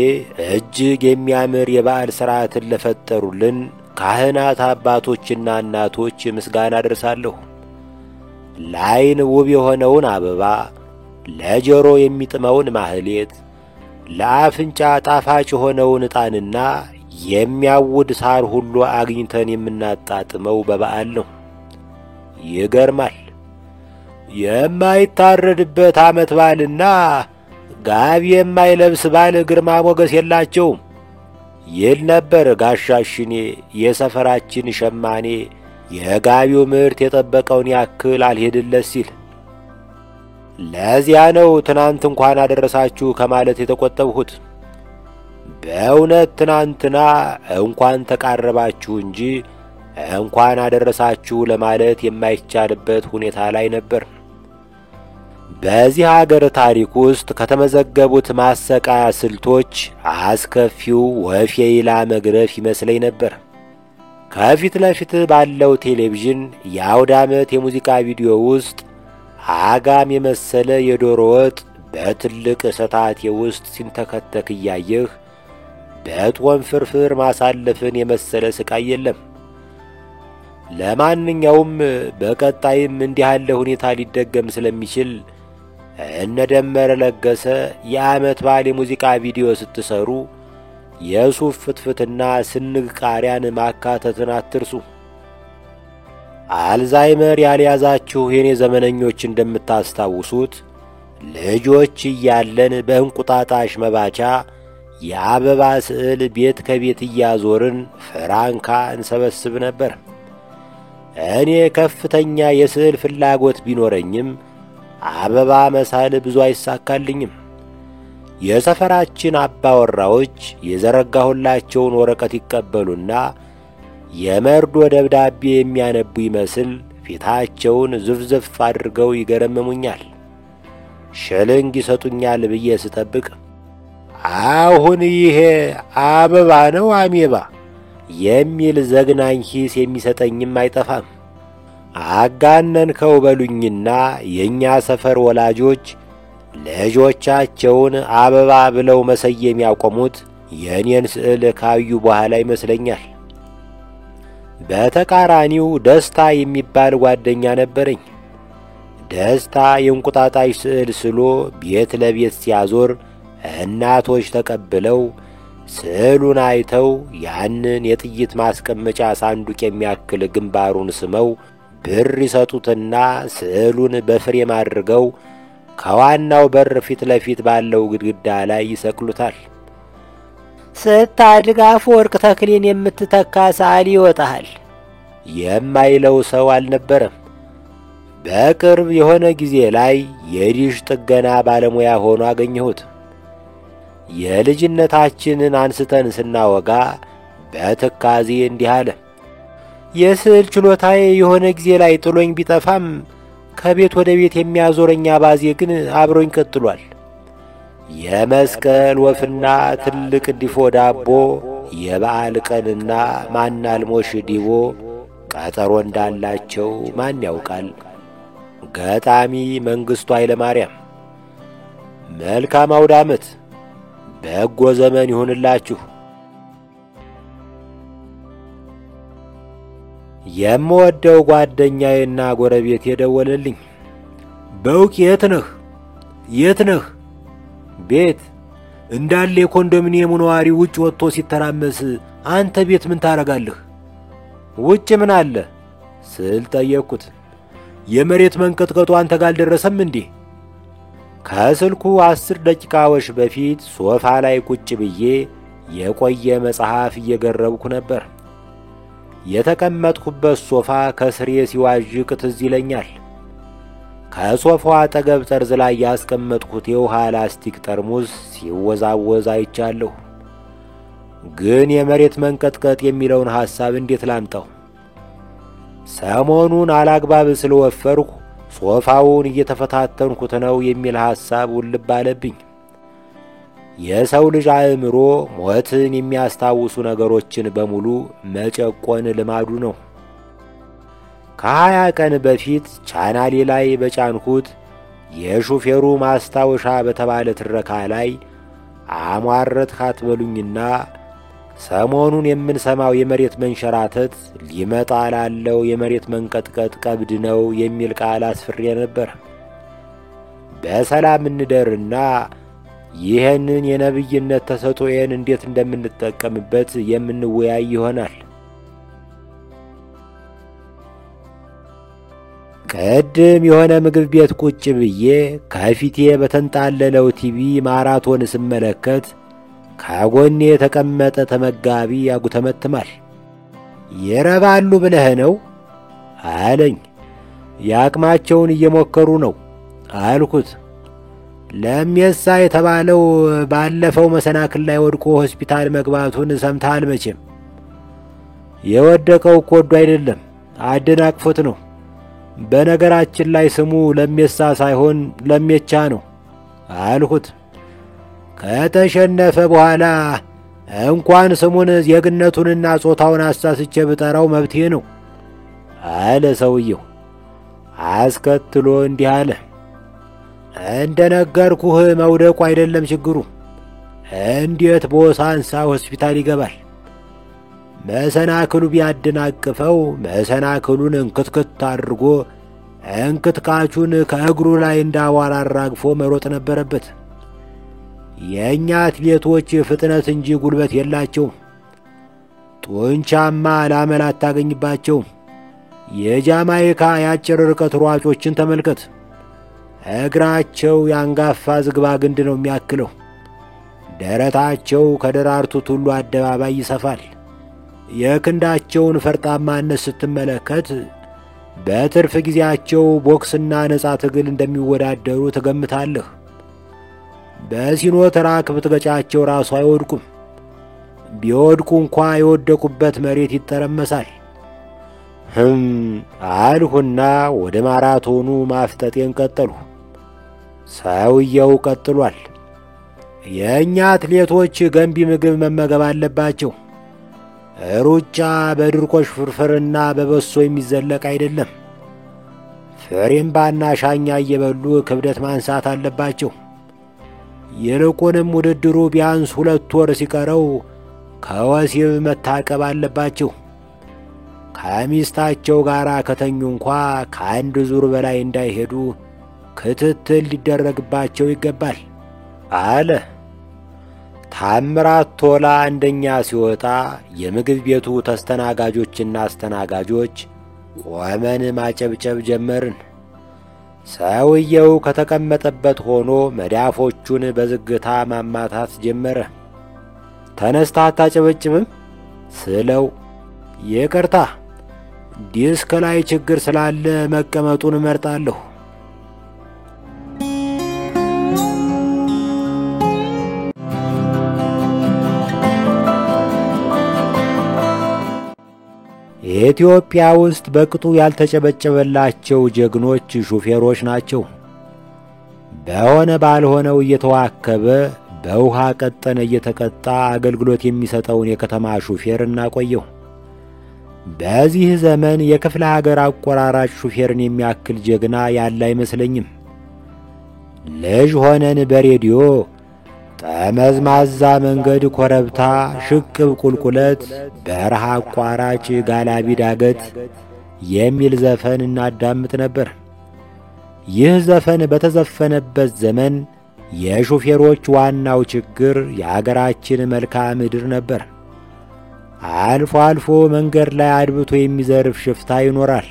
እጅግ የሚያምር የበዓል ሥርዓትን ለፈጠሩልን ካህናት አባቶችና እናቶች ምስጋና አደርሳለሁ። ለዓይን ውብ የሆነውን አበባ፣ ለጆሮ የሚጥመውን ማህሌት፣ ለአፍንጫ ጣፋጭ የሆነውን ዕጣንና የሚያውድ ሳር ሁሉ አግኝተን የምናጣጥመው በበዓል ነው። ይገርማል። የማይታረድበት ዓመት በዓልና ጋቢ የማይለብስ ባል ግርማ ሞገስ የላቸውም ይል ነበር ጋሻሽኔ የሰፈራችን ሸማኔ የጋቢው ምርት የጠበቀውን ያክል አልሄድለት ሲል። ለዚያ ነው ትናንት እንኳን አደረሳችሁ ከማለት የተቆጠብሁት። በእውነት ትናንትና እንኳን ተቃረባችሁ እንጂ እንኳን አደረሳችሁ ለማለት የማይቻልበት ሁኔታ ላይ ነበር። በዚህ አገር ታሪክ ውስጥ ከተመዘገቡት ማሰቃያ ስልቶች አስከፊው ወፍ የይላ መግረፍ ይመስለኝ ነበር። ከፊት ለፊት ባለው ቴሌቪዥን የአውደ ዓመት የሙዚቃ ቪዲዮ ውስጥ አጋም የመሰለ የዶሮ ወጥ በትልቅ ሰታቴ ውስጥ ሲንተከተክ እያየህ በጦም ፍርፍር ማሳለፍን የመሰለ ስቃይ የለም። ለማንኛውም በቀጣይም እንዲህ ያለ ሁኔታ ሊደገም ስለሚችል እነ ደመረ ለገሰ የዓመት በዓል የሙዚቃ ቪዲዮ ስትሰሩ የሱፍ ፍትፍትና ስንግ ቃሪያን ማካተትን አትርሱ። አልዛይመር ያልያዛችሁ የኔ ዘመነኞች እንደምታስታውሱት ልጆች እያለን በእንቁጣጣሽ መባቻ የአበባ ስዕል ቤት ከቤት እያዞርን ፍራንካ እንሰበስብ ነበር። እኔ ከፍተኛ የስዕል ፍላጎት ቢኖረኝም አበባ መሳል ብዙ አይሳካልኝም። የሰፈራችን አባወራዎች የዘረጋሁላቸውን ወረቀት ይቀበሉና የመርዶ ደብዳቤ የሚያነቡ ይመስል ፊታቸውን ዝፍዝፍ አድርገው ይገረምሙኛል። ሽልንግ ይሰጡኛል ብዬ ስጠብቅ አሁን ይሄ አበባ ነው አሜባ የሚል ዘግናኝ ሂስ የሚሰጠኝም አይጠፋም። አጋነንከው በሉኝና የእኛ ሰፈር ወላጆች ልጆቻቸውን አበባ ብለው መሰየም ያቆሙት የእኔን ስዕል ካዩ በኋላ ይመስለኛል። በተቃራኒው ደስታ የሚባል ጓደኛ ነበረኝ። ደስታ የእንቁጣጣሽ ስዕል ስሎ ቤት ለቤት ሲያዞር እናቶች ተቀብለው ስዕሉን አይተው ያንን የጥይት ማስቀመጫ ሳንዱቅ የሚያክል ግንባሩን ስመው ብር ይሰጡትና ስዕሉን በፍሬም አድርገው ከዋናው በር ፊት ለፊት ባለው ግድግዳ ላይ ይሰቅሉታል። ስታድግ አፈወርቅ ተክሌን የምትተካ ሰዓሊ ይወጣሃል የማይለው ሰው አልነበረም። በቅርብ የሆነ ጊዜ ላይ የዲሽ ጥገና ባለሙያ ሆኖ አገኘሁት። የልጅነታችንን አንስተን ስናወጋ በትካዜ እንዲህ አለ። የስዕል ችሎታዬ የሆነ ጊዜ ላይ ጥሎኝ ቢጠፋም ከቤት ወደ ቤት የሚያዞረኝ አባዜ ግን አብሮኝ ቀጥሏል። የመስቀል ወፍና ትልቅ ድፎ ዳቦ፣ የበዓል ቀንና ማናልሞሽ ዲቦ ቀጠሮ እንዳላቸው ማን ያውቃል? ገጣሚ መንግሥቱ ኃይለ ማርያም። መልካም አውደ ዓመት፣ በጎ ዘመን ይሁንላችሁ። የምወደው ጓደኛዬና ጎረቤት የደወለልኝ። በውቅ የት ነህ? የት ነህ? ቤት እንዳለ የኮንዶሚኒየሙ ነዋሪ ውጭ ወጥቶ ሲተራመስ አንተ ቤት ምን ታረጋለህ? ውጭ ምን አለ ስል ጠየቅኩት። የመሬት መንቀጥቀጡ አንተ ጋር አልደረሰም እንዴ? ከስልኩ 10 ደቂቃዎች በፊት ሶፋ ላይ ቁጭ ብዬ የቆየ መጽሐፍ እየገረብኩ ነበር። የተቀመጥኩበት ሶፋ ከስሬ ሲዋዥቅ ትዝ ይለኛል። ከሶፋው አጠገብ ጠርዝ ላይ ያስቀመጥኩት የውሃ ላስቲክ ጠርሙስ ሲወዛወዝ አይቻለሁ። ግን የመሬት መንቀጥቀጥ የሚለውን ሐሳብ እንዴት ላምጣው? ሰሞኑን አላግባብ ስለወፈርኩ ሶፋውን እየተፈታተንኩት ነው የሚል ሐሳብ ውልብ አለብኝ። የሰው ልጅ አእምሮ ሞትን የሚያስታውሱ ነገሮችን በሙሉ መጨቆን ልማዱ ነው። ከ20 ቀን በፊት ቻናሌ ላይ በጫንኩት የሹፌሩ ማስታወሻ በተባለ ትረካ ላይ አሟረት ካትበሉኝና ሰሞኑን የምንሰማው የመሬት መንሸራተት ሊመጣ ላለው የመሬት መንቀጥቀጥ ቀብድ ነው የሚል ቃል አስፍሬ ነበር። በሰላም እንደርና ይህንን የነብይነት ተሰጥኦዬን እንዴት እንደምንጠቀምበት የምንወያይ ይሆናል። ቀድም የሆነ ምግብ ቤት ቁጭ ብዬ ከፊቴ በተንጣለለው ቲቪ ማራቶን ስመለከት ከጎኔ የተቀመጠ ተመጋቢ ያጉተመትማል። ይረባሉ ብለህ ነው አለኝ። ያቅማቸውን እየሞከሩ ነው አልኩት። ለምየሳ የተባለው ባለፈው መሰናክል ላይ ወድቆ ሆስፒታል መግባቱን ሰምተሃል መቼም? የወደቀው እኮ ወዶ አይደለም አደናቅፎት ነው። በነገራችን ላይ ስሙ ለምየሳ ሳይሆን ለሜቻ ነው አልኩት። ከተሸነፈ በኋላ እንኳን ስሙን ዜግነቱንና ጾታውን አሳስቼ ብጠራው መብቴ ነው አለ ሰውየው። አስከትሎ እንዲህ አለ። እንደነገርኩህ መውደቁ አይደለም ችግሩ። እንዴት ቦሳንሳ ሆስፒታል ይገባል? መሰናክሉ ቢያደናቅፈው መሰናክሉን እንክትክት አድርጎ እንክትካቹን ከእግሩ ላይ እንዳዋራ አራግፎ መሮጥ ነበረበት። የእኛ አትሌቶች ፍጥነት እንጂ ጉልበት የላቸውም። ጡንቻማ ላመል አታገኝባቸውም። የጃማይካ የአጭር ርቀት ሯጮችን ተመልከት። እግራቸው ያንጋፋ ዝግባ ግንድ ነው የሚያክለው። ደረታቸው ከደራርቱ ቱሉ አደባባይ ይሰፋል። የክንዳቸውን ፈርጣማነት ስትመለከት በትርፍ ጊዜያቸው ቦክስና ነጻ ትግል እንደሚወዳደሩ ትገምታለህ። በሲኖትራክ ብትገጫቸው ራሱ አይወድቁም። ቢወድቁ እንኳ የወደቁበት መሬት ይጠረመሳል። አልሁና ወደ ማራቶኑ ማፍጠጤን ቀጠሉ። ሰውየው ቀጥሏል። የእኛ አትሌቶች ገንቢ ምግብ መመገብ አለባቸው። ሩጫ በድርቆሽ ፍርፍርና በበሶ የሚዘለቅ አይደለም። ፍሬምባና ሻኛ እየበሉ ክብደት ማንሳት አለባቸው። ይልቁንም ውድድሩ ቢያንስ 2 ወር ሲቀረው ከወሲብ መታቀብ አለባቸው። ከሚስታቸው ጋር ከተኙ እንኳ ከአንድ ዙር በላይ እንዳይሄዱ ክትትል ሊደረግባቸው ይገባል አለ። ታምራት ቶላ አንደኛ ሲወጣ የምግብ ቤቱ ተስተናጋጆችና አስተናጋጆች ቆመን ማጨብጨብ ጀመርን። ሰውየው ከተቀመጠበት ሆኖ መዳፎቹን በዝግታ ማማታት ጀመረ። ተነስታ አታጨበጭብም ስለው፣ ይቅርታ ዲስክ ላይ ችግር ስላለ መቀመጡን እመርጣለሁ። ኢትዮጵያ ውስጥ በቅጡ ያልተጨበጨበላቸው ጀግኖች ሹፌሮች ናቸው። በሆነ ባልሆነው እየተዋከበ በውሃ ቀጠነ እየተቀጣ አገልግሎት የሚሰጠውን የከተማ ሹፌር እናቆየው። በዚህ ዘመን የክፍለ ሀገር አቆራራጭ ሹፌርን የሚያክል ጀግና ያለ አይመስለኝም። ልጅ ሆነን በሬዲዮ ጠመዝማዛ መንገድ፣ ኮረብታ፣ ሽቅብ፣ ቁልቁለት፣ በረሃ አቋራጭ፣ ጋላቢ ዳገት የሚል ዘፈን እናዳምጥ ነበር። ይህ ዘፈን በተዘፈነበት ዘመን የሹፌሮች ዋናው ችግር የአገራችን መልክዓ ምድር ነበር። አልፎ አልፎ መንገድ ላይ አድብቶ የሚዘርፍ ሽፍታ ይኖራል።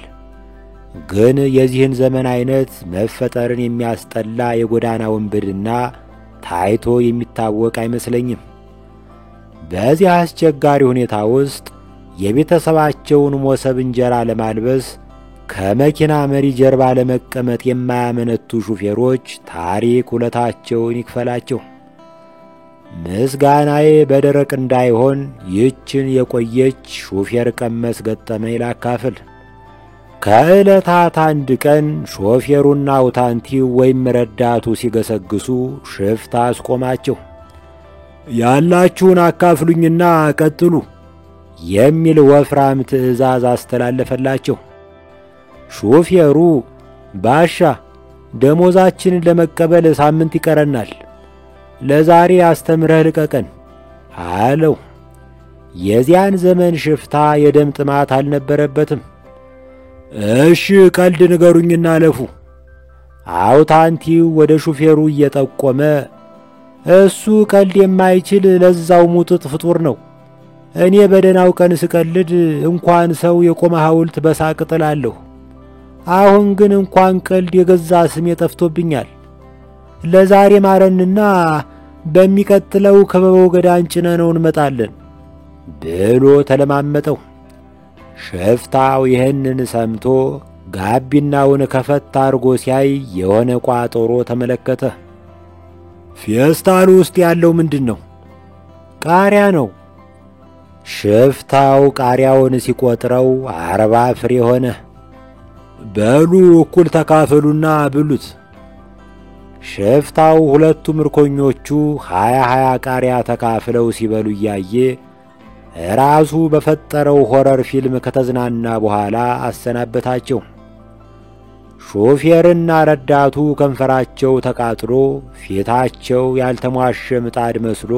ግን የዚህን ዘመን አይነት መፈጠርን የሚያስጠላ የጎዳና ወንበድና ታይቶ የሚታወቅ አይመስለኝም። በዚህ አስቸጋሪ ሁኔታ ውስጥ የቤተሰባቸውን ሞሰብ እንጀራ ለማልበስ ከመኪና መሪ ጀርባ ለመቀመጥ የማያመነቱ ሹፌሮች ታሪክ ውለታቸውን ይክፈላቸው። ምስጋናዬ በደረቅ እንዳይሆን ይችን የቆየች ሹፌር ቀመስ ገጠመኝ ላካፍል። ከዕለታት አንድ ቀን ሾፌሩና አውታንቲው ወይም ረዳቱ ሲገሰግሱ ሽፍታ አስቆማቸው። ያላችሁን አካፍሉኝና ቀጥሉ የሚል ወፍራም ትዕዛዝ አስተላለፈላቸው። ሾፌሩ ባሻ ደሞዛችንን ለመቀበል ሳምንት ይቀረናል፣ ለዛሬ አስተምረህ ልቀቀን አለው። የዚያን ዘመን ሽፍታ የደም ጥማት አልነበረበትም። እሺ ቀልድ ንገሩኝና አለፉ። አውታንቲው ወደ ሹፌሩ እየጠቆመ እሱ ቀልድ የማይችል ለዛው ሙጥጥ ፍጡር ነው። እኔ በደናው ቀን ስቀልድ እንኳን ሰው የቆመ ሐውልት በሳቅ ጥላለሁ። አሁን ግን እንኳን ቀልድ የገዛ ስሜ ጠፍቶብኛል። ለዛሬ ማረንና በሚቀጥለው ከበበው ገዳን ጭነነው እንመጣለን ብሎ ተለማመጠው። ሽፍታው ይህንን ሰምቶ ጋቢናውን ከፈት አርጎ ሲያይ የሆነ ቋጠሮ ተመለከተ። ፌስታሉ ውስጥ ያለው ምንድን ነው? ቃሪያ ነው። ሽፍታው ቃሪያውን ሲቆጥረው 40 ፍሬ ሆነ። በሉ እኩል ተካፈሉና ብሉት። ሽፍታው ሁለቱ ምርኮኞቹ 20 ቃሪያ ተካፍለው ሲበሉ እያየ ራሱ በፈጠረው ሆረር ፊልም ከተዝናና በኋላ አሰናበታቸው። ሾፌርና ረዳቱ ከንፈራቸው ተቃጥሎ ፊታቸው ያልተሟሸ ምጣድ መስሎ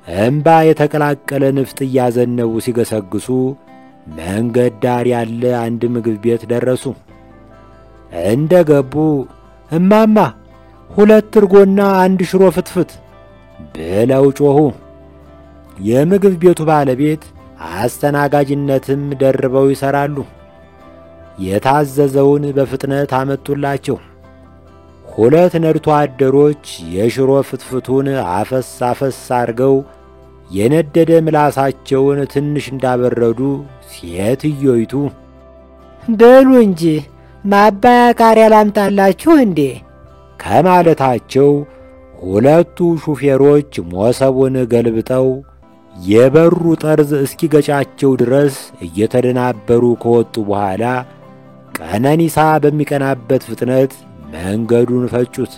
እምባ የተቀላቀለ ንፍጥ እያዘነቡ ሲገሰግሱ መንገድ ዳር ያለ አንድ ምግብ ቤት ደረሱ። እንደ ገቡ እማማ 2 እርጎና 1 ሽሮ ፍትፍት ብለው ጮኹ። የምግብ ቤቱ ባለቤት አስተናጋጅነትም ደርበው ይሰራሉ። የታዘዘውን በፍጥነት አመጡላቸው። 2 ነድቶ አደሮች የሽሮ ፍትፍቱን አፈስ አፈስ አርገው የነደደ ምላሳቸውን ትንሽ እንዳበረዱ ሴትዮይቱ በሉ እንጂ ማባያ ቃሪያ ላምጣላችሁ እንዴ ከማለታቸው 2ቱ ሹፌሮች ሞሰቡን ገልብጠው የበሩ ጠርዝ እስኪገጫቸው ድረስ እየተደናበሩ ከወጡ በኋላ ቀነኒሳ በሚቀናበት ፍጥነት መንገዱን ፈጩት።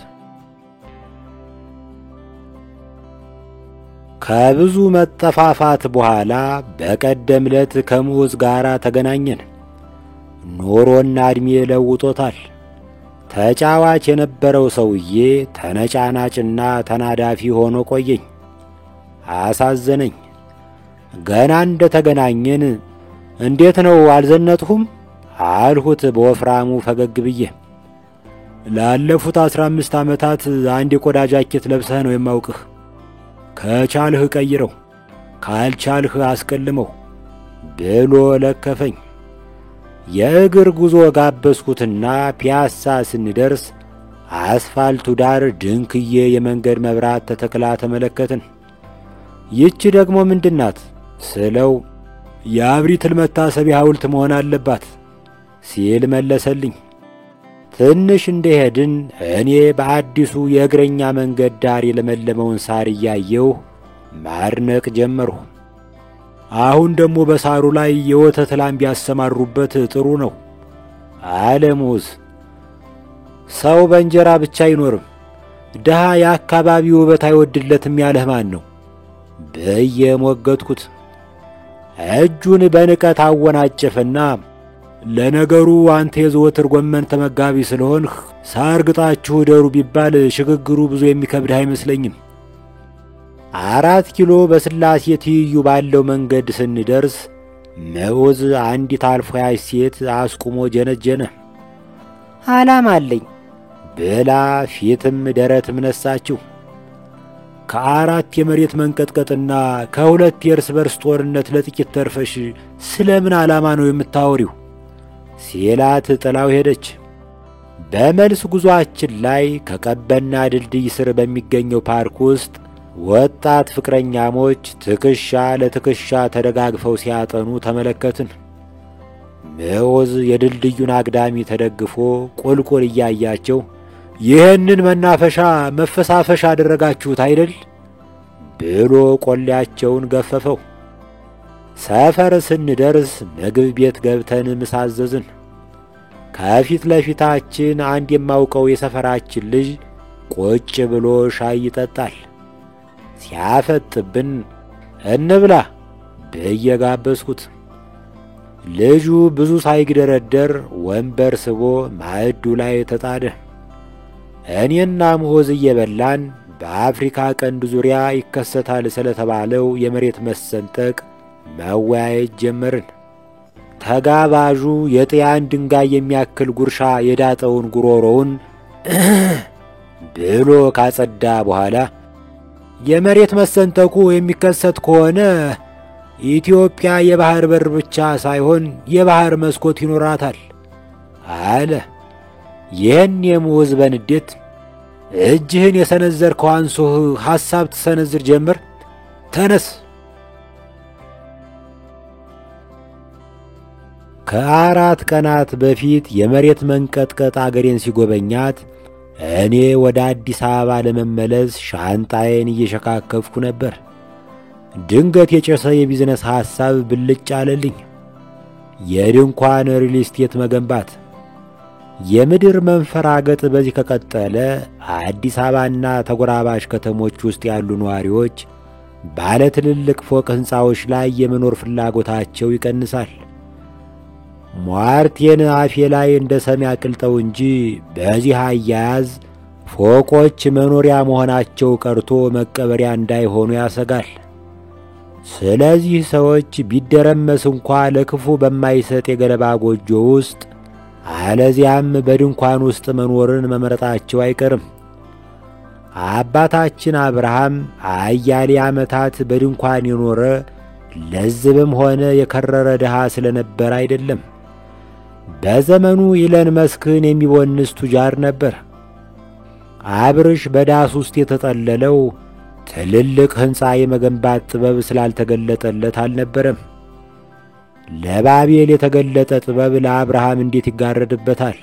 ከብዙ መጠፋፋት በኋላ በቀደም ዕለት ከሙዝ ጋር ተገናኘን። ኖሮና ዕድሜ ለውጦታል። ተጫዋች የነበረው ሰውዬ ተነጫናጭና ተናዳፊ ሆኖ ቆየኝ። አሳዘነኝ። ገና እንደ ተገናኘን እንዴት ነው አልዘነጥሁም አልሁት በወፍራሙ ፈገግ ብዬ። ላለፉት 15 ዓመታት አንድ የቆዳ ጃኬት ለብሰህ ነው የማውቅህ። ከቻልህ ቀይረው፣ ካልቻልህ አስቀልመው ብሎ ለከፈኝ። የእግር ጉዞ ጋበዝኩትና ፒያሳ ስንደርስ አስፋልቱ ዳር ድንክዬ የመንገድ መብራት ተተክላ ተመለከትን። ይቺ ደግሞ ምንድናት ስለው የአብሪትል መታሰቢያ ሐውልት መሆን አለባት ሲል መለሰልኝ። ትንሽ እንደሄድን እኔ በአዲሱ የእግረኛ መንገድ ዳር የለመለመውን ሳር እያየሁ ማድነቅ ጀመርሁ። አሁን ደግሞ በሳሩ ላይ የወተት ላም ቢያሰማሩበት ጥሩ ነው አለ ሙዝ። ሰው በእንጀራ ብቻ አይኖርም፣ ድሃ የአካባቢው ውበት አይወድለትም ያለህ ማን ነው ብዬ ሞገትኩት። እጁን በንቀት አወናጨፈና ለነገሩ አንተ የዘወትር ጎመን ተመጋቢ ስለሆንህ ሳር ግጣችሁ ደሩ ቢባል ሽግግሩ ብዙ የሚከብድህ አይመስለኝም። 4 ኪሎ በስላሴ ትይዩ ባለው መንገድ ስንደርስ ሙዝ አንዲት አልፎ ያች ሴት አስቁሞ ጀነጀነ። ዓላማ አለኝ ብላ ፊትም ደረትም ነሳችው። ከ4 የመሬት መንቀጥቀጥና ከ2 የእርስ በርስ ጦርነት ለጥቂት ተርፈሽ ስለምን ዓላማ ነው የምታወሪው ሲላት ጥላው ሄደች። በመልስ ጉዞአችን ላይ ከቀበና ድልድይ ስር በሚገኘው ፓርክ ውስጥ ወጣት ፍቅረኛሞች ትከሻ ለትከሻ ተደጋግፈው ሲያጠኑ ተመለከትን። ሙዝ የድልድዩን አግዳሚ ተደግፎ ቁልቁል እያያቸው ይህንን መናፈሻ መፈሳፈሻ አደረጋችሁት አይደል ብሎ ቆሌያቸውን ገፈፈው። ሰፈር ስንደርስ ምግብ ቤት ገብተን ምሳ አዘዝን። ከፊት ለፊታችን አንድ የማውቀው የሰፈራችን ልጅ ቁጭ ብሎ ሻይ ይጠጣል። ሲያፈጥብን እንብላ ብዬ ጋበዝኩት። ልጁ ብዙ ሳይግደረደር ወንበር ስቦ ማዕዱ ላይ ተጣደ። እኔና ሙዝ እየበላን በአፍሪካ ቀንድ ዙሪያ ይከሰታል ስለተባለው የመሬት መሰንጠቅ መወያየት ጀመርን። ተጋባዡ የጥያን ድንጋይ የሚያክል ጉርሻ የዳጠውን ጉሮሮውን ብሎ ካጸዳ በኋላ የመሬት መሰንጠቁ የሚከሰት ከሆነ ኢትዮጵያ የባህር በር ብቻ ሳይሆን የባህር መስኮት ይኖራታል አለ። ይህን የሙዝ በንዴት እጅህን የሰነዘርከው አንሶህ ሐሳብ ትሰነዝር ጀምር፣ ተነስ። ከ4 ቀናት በፊት የመሬት መንቀጥቀጥ አገሬን ሲጎበኛት እኔ ወደ አዲስ አበባ ለመመለስ ሻንጣዬን እየሸካከፍኩ ነበር። ድንገት የጨሰ የቢዝነስ ሐሳብ ብልጭ አለልኝ። የድንኳን ሪል ስቴት መገንባት። የምድር መንፈራገጥ በዚህ ከቀጠለ አዲስ አበባና ተጎራባሽ ከተሞች ውስጥ ያሉ ነዋሪዎች ባለ ትልልቅ ፎቅ ሕንፃዎች ላይ የመኖር ፍላጎታቸው ይቀንሳል። ሟርቴን አፌ ላይ እንደ ሰም ያቅልጠው እንጂ በዚህ አያያዝ ፎቆች መኖሪያ መሆናቸው ቀርቶ መቀበሪያ እንዳይሆኑ ያሰጋል። ስለዚህ ሰዎች ቢደረመስ እንኳ ለክፉ በማይሰጥ የገለባ ጎጆ ውስጥ አለዚያም በድንኳን ውስጥ መኖርን መመረጣቸው አይቀርም። አባታችን አብርሃም አያሌ ዓመታት በድንኳን የኖረ ለዝብም ሆነ የከረረ ድሃ ስለነበር አይደለም። በዘመኑ ኢለን መስክን የሚቦንስ ቱጃር ነበር። አብርሽ በዳስ ውስጥ የተጠለለው ትልልቅ ሕንፃ የመገንባት ጥበብ ስላልተገለጠለት አልነበረም። ለባቤል የተገለጠ ጥበብ ለአብርሃም እንዴት ይጋረድበታል?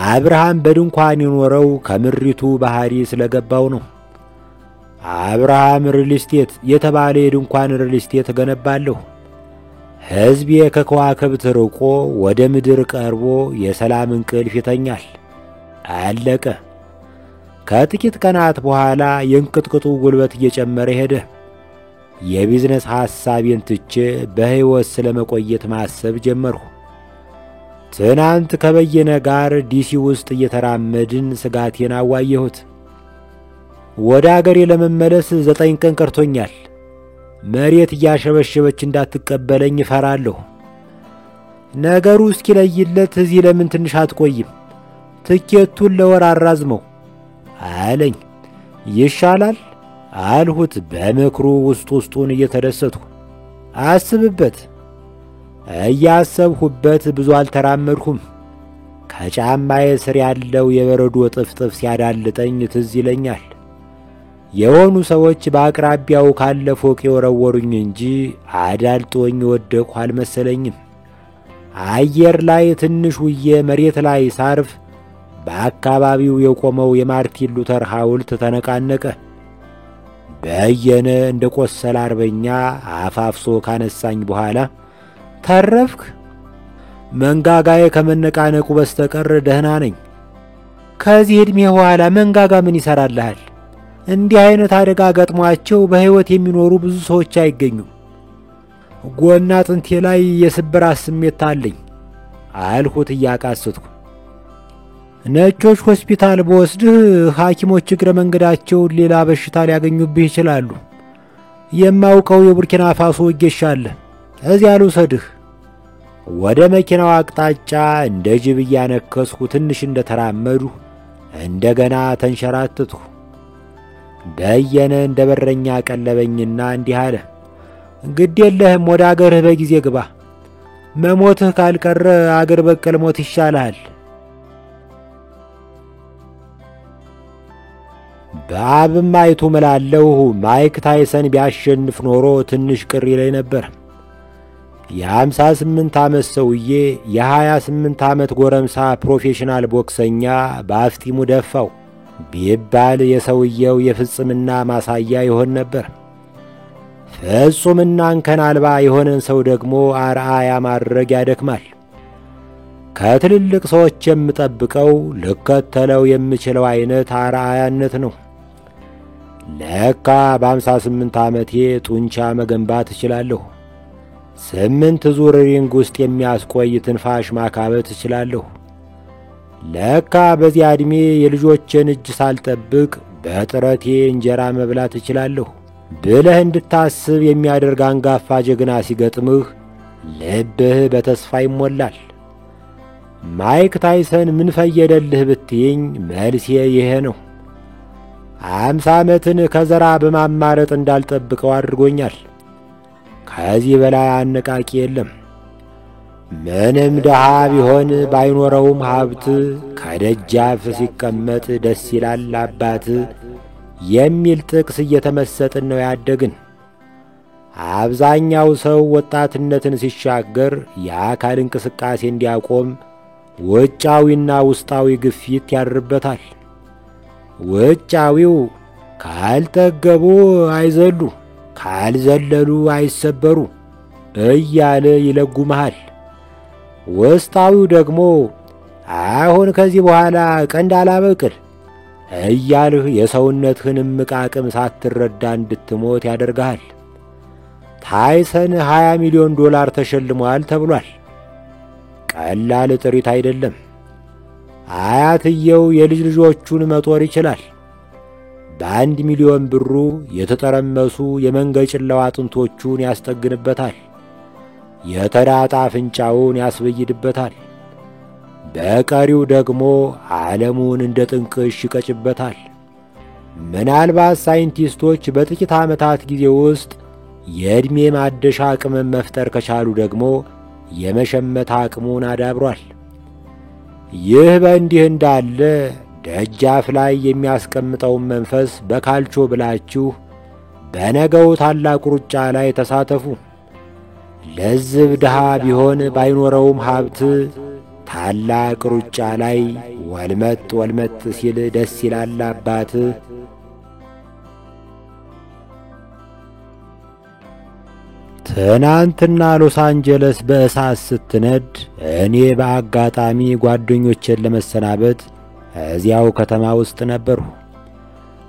አብርሃም በድንኳን የኖረው ከምሪቱ ባህሪ ስለገባው ነው። አብርሃም ሪልስቴት የተባለ የድንኳን ሪልስቴት እገነባለሁ። ሕዝቤ ከከዋክብት ርቆ ወደ ምድር ቀርቦ የሰላም እንቅልፍ ይተኛል። አለቀ። ከጥቂት ቀናት በኋላ የእንቅጥቅጡ ጉልበት እየጨመረ ሄደ። የቢዝነስ ሐሳቤን ትቼ በሕይወት ስለ መቆየት ማሰብ ጀመርሁ። ትናንት ከበየነ ጋር ዲሲ ውስጥ እየተራመድን ስጋቴን አዋየሁት። ወደ አገሬ ለመመለስ 9 ቀን ቀርቶኛል። መሬት እያሸበሸበች እንዳትቀበለኝ እፈራለሁ። ነገሩ እስኪለይለት እዚህ ለምን ትንሽ አትቆይም? ትኬቱን ለወር አራዝመው አለኝ። ይሻላል አልሁት በምክሩ ውስጡን እየተደሰትሁ። አስብበት። እያሰብሁበት ብዙ አልተራመድሁም። ከጫማዬ ስር ያለው የበረዶ ጥፍጥፍ ሲያዳልጠኝ ትዝ ይለኛል። የሆኑ ሰዎች በአቅራቢያው ካለ ፎቅ የወረወሩኝ እንጂ አዳልጦኝ ወደቅሁ አልመሰለኝም። አየር ላይ ትንሽ ውዬ መሬት ላይ ሳርፍ በአካባቢው የቆመው የማርቲን ሉተር ሐውልት ተነቃነቀ። በየነ እንደ ቆሰለ አርበኛ አፋፍሶ ካነሳኝ በኋላ ተረፍክ? መንጋጋዬ ከመነቃነቁ በስተቀር ደህና ነኝ። ከዚህ ዕድሜ በኋላ መንጋጋ ምን ይሠራልሃል? እንዲህ አይነት አደጋ ገጥሟቸው በሕይወት የሚኖሩ ብዙ ሰዎች አይገኙም። ጎና አጥንቴ ላይ የስብራት ስሜት አለኝ አልሁት እያቃሰትኩ። ነጮች ሆስፒታል በወስድህ ሐኪሞች እግረ መንገዳቸውን ሌላ በሽታ ሊያገኙብህ ይችላሉ። የማውቀው የቡርኪና ፋሶ ወጌሻ አለ፣ እዚያ ልውሰድህ። ወደ መኪናው አቅጣጫ እንደ ጅብ እያነከስኩ ትንሽ እንደተራመዱ እንደገና ተንሸራተትሁ። በየነ እንደ በረኛ ቀለበኝና እንዲህ አለ። ግድ የለህም፣ ወደ አገርህ በጊዜ ግባ። መሞትህ ካልቀረ አገር በቀል ሞት ይሻልሃል። በአብም አይቱ እምላለሁ ማይክ ታይሰን ቢያሸንፍ ኖሮ ትንሽ ቅር ይለኝ ነበር። የ58 ዓመት ሰውዬ የ28 ዓመት ጎረምሳ ፕሮፌሽናል ቦክሰኛ በአፍጢሙ ደፋው ቢባል የሰውየው የፍጽምና ማሳያ ይሆን ነበር። ፍጹምና እንከን አልባ የሆነን ሰው ደግሞ አርአያ ማድረግ ያደክማል። ከትልልቅ ሰዎች የምጠብቀው ልከተለው የምችለው አይነት አርአያነት ነው። ለካ በ58 ዓመቴ ጡንቻ መገንባት እችላለሁ። 8 ዙር ሪንግ ውስጥ የሚያስቆይ ትንፋሽ ማካበት እችላለሁ። ለካ በዚያ ዕድሜ የልጆችን እጅ ሳልጠብቅ በጥረቴ እንጀራ መብላት እችላለሁ ብለህ እንድታስብ የሚያደርግ አንጋፋ ጀግና ሲገጥምህ ልብህ በተስፋ ይሞላል። ማይክ ታይሰን ምን ፈየደልህ ብትይኝ መልሴ ይሄ ነው። 50 ዓመትን ከዘራ በማማረጥ እንዳልጠብቀው አድርጎኛል። ከዚህ በላይ አነቃቂ የለም። ምንም ድሃ ቢሆን ባይኖረውም ሀብት ከደጃፍ ሲቀመጥ ደስ ይላል አባት የሚል ጥቅስ እየተመሰጥን ነው ያደግን። አብዛኛው ሰው ወጣትነትን ሲሻገር የአካል እንቅስቃሴ እንዲያቆም ውጫዊና ውስጣዊ ግፊት ያድርበታል። ውጫዊው ካልጠገቡ አይዘሉ፣ ካልዘለሉ አይሰበሩ እያለ ይለጉመሃል። ውስጣዊው ደግሞ አሁን ከዚህ በኋላ ቀንድ አላበቅል እያልህ የሰውነትህን እምቅ አቅም ሳትረዳ እንድትሞት ያደርግሃል። ታይሰን $20 ሚሊዮን ተሸልሟል ተብሏል። ቀላል ጥሪት አይደለም። አያትየው የልጅ ልጆቹን መጦር ይችላል። በ1 ሚሊዮን ብሩ የተጠረመሱ የመንገጭላው አጥንቶቹን ያስጠግንበታል። የተዳጣ አፍንጫውን ያስበይድበታል። በቀሪው ደግሞ ዓለሙን እንደ ጥንቅሽ ይቀጭበታል። ምናልባት ሳይንቲስቶች በጥቂት ዓመታት ጊዜ ውስጥ የዕድሜ ማደሻ አቅምን መፍጠር ከቻሉ ደግሞ የመሸመት አቅሙን አዳብሯል። ይህ በእንዲህ እንዳለ ደጃፍ ላይ የሚያስቀምጠውን መንፈስ በካልቾ ብላችሁ በነገው ታላቅ ሩጫ ላይ ተሳተፉ። ለዝብ ድሃ ቢሆን ባይኖረውም ሀብት ታላቅ ሩጫ ላይ ወልመጥ ወልመጥ ሲል ደስ ይላል አባት። ትናንትና ሎስ አንጀለስ በእሳት ስትነድ እኔ በአጋጣሚ ጓደኞቼን ለመሰናበት እዚያው ከተማ ውስጥ ነበርሁ።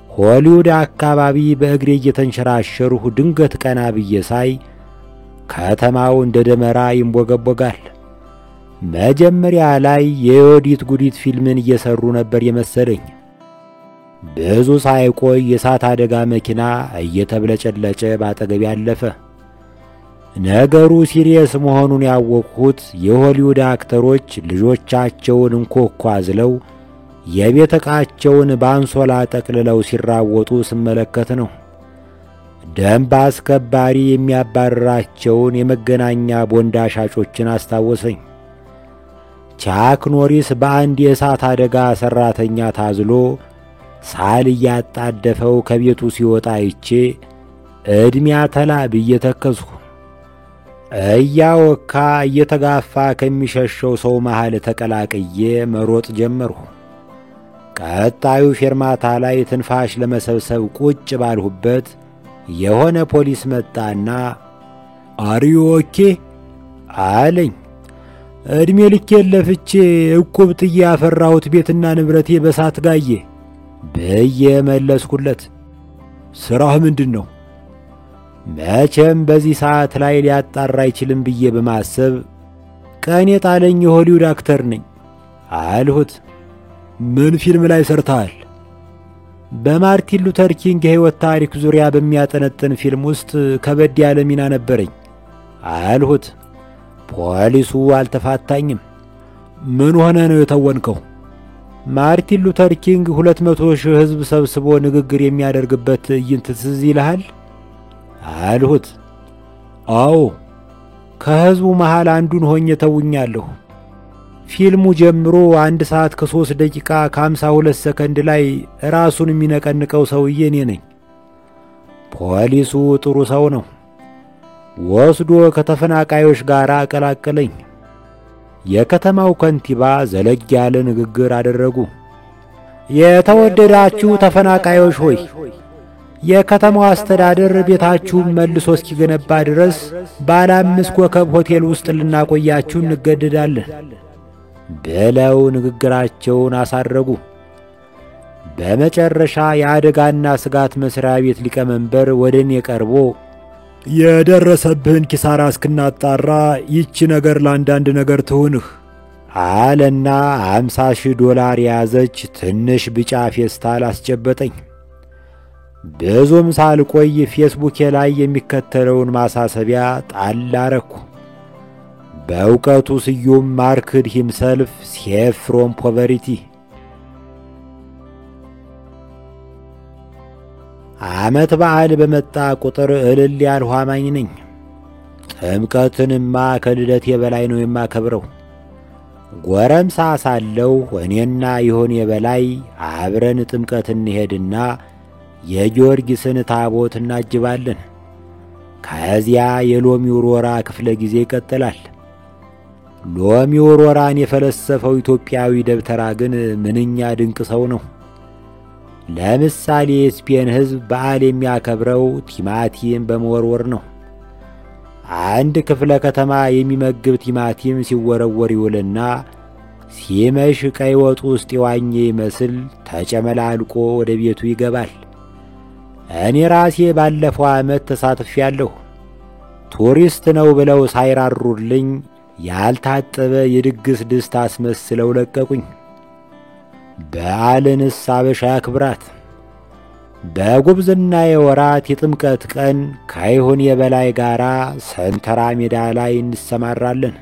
ሆሊውድ አካባቢ በእግሬ እየተንሸራሸርሁ ድንገት ቀና ብዬ ሳይ ከተማው እንደ ደመራ ይንቦገቦጋል። መጀመሪያ ላይ የዮዲት ጉዲት ፊልምን እየሰሩ ነበር የመሰለኝ። ብዙ ሳይቆይ የእሳት አደጋ መኪና እየተብለጨለጨ ባጠገቤ አለፈ። ነገሩ ሲሪየስ መሆኑን ያወቅሁት የሆሊውድ አክተሮች ልጆቻቸውን እንኮኳ አዝለው የቤት ዕቃቸውን በአንሶላ ጠቅልለው ሲራወጡ ስመለከት ነው። ደንብ አስከባሪ የሚያባርራቸውን የመገናኛ ቦንዳ ሻጮችን አስታወሰኝ። ቻክ ኖሪስ በአንድ የእሳት አደጋ ሠራተኛ ታዝሎ ሳል እያጣደፈው ከቤቱ ሲወጣ አይቼ ዕድሜ አተላ ብዬ ተከዝሁ። እያወካ እየተጋፋ ከሚሸሸው ሰው መሃል ተቀላቅዬ መሮጥ ጀመርሁ። ቀጣዩ ፌርማታ ላይ ትንፋሽ ለመሰብሰብ ቁጭ ባልሁበት የሆነ ፖሊስ መጣና አሪዮ ኦኬ አለኝ። ዕድሜ ልኬን ለፍቼ ዕቁብ ጥዬ ያፈራሁት ቤትና ንብረቴ በሳት ጋየ ብዬ መለስኩለት። ሥራህ ምንድን ነው? መቼም በዚህ ሰዓት ላይ ሊያጣራ አይችልም ብዬ በማሰብ ቀን የጣለኝ የሆሊውድ አክተር ነኝ አልሁት። ምን ፊልም ላይ ሰርተሃል? በማርቲን ሉተር ኪንግ የሕይወት ታሪክ ዙሪያ በሚያጠነጥን ፊልም ውስጥ ከበድ ያለ ሚና ነበረኝ አልሁት። ፖሊሱ አልተፋታኝም። ምን ሆነ ነው የተወንከው? ማርቲን ሉተር ኪንግ 200,000 ሕዝብ ሰብስቦ ንግግር የሚያደርግበት ትዕይንት ትዝ ይልሃል አልሁት። አዎ፣ ከሕዝቡ መሃል አንዱን ሆኜ ተውኛለሁ። ፊልሙ ጀምሮ 1 ሰዓት ከ3 ደቂቃ ከ52 ሰከንድ ላይ ራሱን የሚነቀንቀው ሰውዬ እኔ ነኝ። ፖሊሱ ጥሩ ሰው ነው። ወስዶ ከተፈናቃዮች ጋር አቀላቀለኝ። የከተማው ከንቲባ ዘለግ ያለ ንግግር አደረጉ። የተወደዳችሁ ተፈናቃዮች ሆይ፣ የከተማው አስተዳደር ቤታችሁን መልሶ እስኪገነባ ድረስ ባለ 5 ኮከብ ሆቴል ውስጥ ልናቆያችሁ እንገደዳለን ብለው ንግግራቸውን አሳረጉ። በመጨረሻ የአደጋና ስጋት መስሪያ ቤት ሊቀመንበር ወደ እኔ ቀርቦ የደረሰብህን ኪሳራ እስክናጣራ ይቺ ነገር ለአንዳንድ ነገር ትሁንህ አለና $50,000 የያዘች ትንሽ ቢጫ ፌስታል አስጨበጠኝ። ብዙም ሳልቆይ ፌስቡኬ ላይ የሚከተለውን ማሳሰቢያ ጣል አረኩ። በእውቀቱ ስዩም ማርክድ ሂምሰልፍ ሴፍ ፍሮም ፖቨሪቲ። ዓመት በዓል በመጣ ቁጥር እልል ያልሁ አማኝ ነኝ። ጥምቀትንማ ከልደቴ በላይ ነው የማከብረው። ጎረምሳ ሳለሁ እኔና ይሆን የበላይ አብረን ጥምቀት እንሄድና የጊዮርጊስን ታቦት እናጅባለን። ከዚያ የሎሚ ውርወራ ክፍለ ጊዜ ይቀጥላል። ሎሚ ውርወራን የፈለሰፈው ኢትዮጵያዊ ደብተራ ግን ምንኛ ድንቅ ሰው ነው። ለምሳሌ የስፔን ሕዝብ በዓል የሚያከብረው ቲማቲም በመወርወር ነው። አንድ ክፍለ ከተማ የሚመግብ ቲማቲም ሲወረወር ይውልና ሲመሽ ቀይ ወጥ ውስጥ የዋኘ ይመስል ተጨመላልቆ ወደ ቤቱ ይገባል። እኔ ራሴ ባለፈው ዓመት ተሳትፌያለሁ። ቱሪስት ነው ብለው ሳይራሩልኝ ያልታጠበ የድግስ ድስት አስመስለው ለቀቁኝ። በዓልንስ አበሻ ያክብራት። በጉብዝናዬ ወራት የጥምቀት ቀን ከይሁን የበላይ ጋራ ሰንተራ ሜዳ ላይ እንሰማራለን።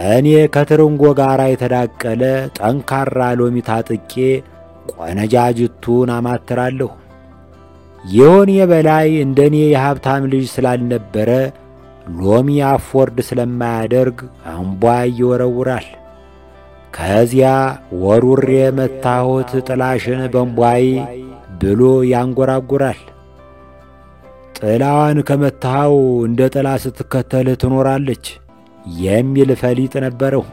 እኔ ከትርንጎ ጋራ የተዳቀለ ጠንካራ ሎሚ ታጥቄ ቆነጃጅቱን አማትራለሁ። ይሁን የበላይ እንደኔ የሀብታም ልጅ ስላልነበረ ሎሚ አፎርድ ስለማያደርግ አንቧ ይወረውራል። ከዚያ ወሩሬ መታሁት ጥላሽን በእምቧይ ብሎ ያንጎራጉራል። ጥላዋን ከመታኸው እንደ ጥላ ስትከተልህ ትኖራለች የሚል ፈሊጥ ነበረው።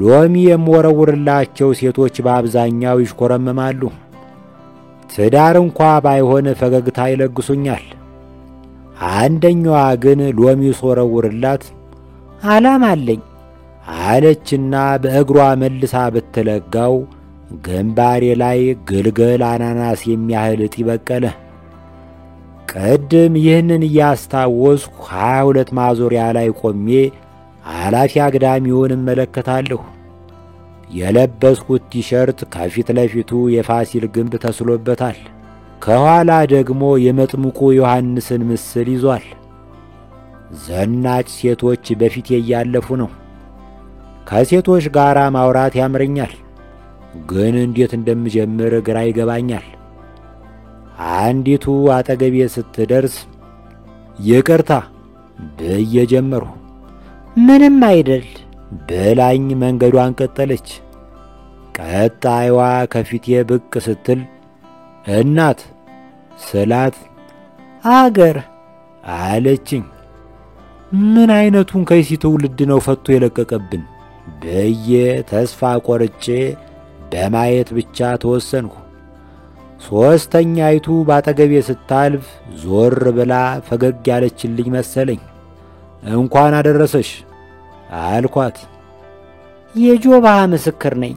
ሎሚ የምወረውርላቸው ሴቶች በአብዛኛው ይሽኮረመማሉ። ትዳር እንኳ ባይሆን ፈገግታ ይለግሱኛል። አንደኛዋ ግን ሎሚ ስወረውርላት ዓላማ አለኝ አለችና በእግሯ መልሳ ብትለጋው ግንባሬ ላይ ግልገል አናናስ የሚያህል እጢ በቀለ። ቅድም ይህንን እያስታወስኩ 22 ማዞሪያ ላይ ቆሜ አላፊ አግዳሚውን እመለከታለሁ። የለበስኩት ቲሸርት ከፊት ለፊቱ የፋሲል ግንብ ተስሎበታል። ከኋላ ደግሞ የመጥምቁ ዮሐንስን ምስል ይዟል። ዘናጭ ሴቶች በፊቴ እያለፉ ነው። ከሴቶች ጋር ማውራት ያምረኛል፣ ግን እንዴት እንደምጀምር ግራ ይገባኛል። አንዲቱ አጠገቤ ስትደርስ ይቅርታ ብዬ ጀመርሁ። ምንም አይደል ብላኝ መንገዷን ቀጠለች። ቀጣይዋ ከፊቴ ብቅ ስትል እናት ስላት አገር አለችኝ። ምን አይነቱን ከይሲ ትውልድ ነው ፈቶ የለቀቀብን ብዬ ተስፋ ቆርጬ በማየት ብቻ ተወሰንሁ። ሦስተኛይቱ ባጠገቤ ስታልፍ ዞር ብላ ፈገግ ያለችልኝ መሰለኝ። እንኳን አደረሰሽ አልኳት። የጆባ ምስክር ነኝ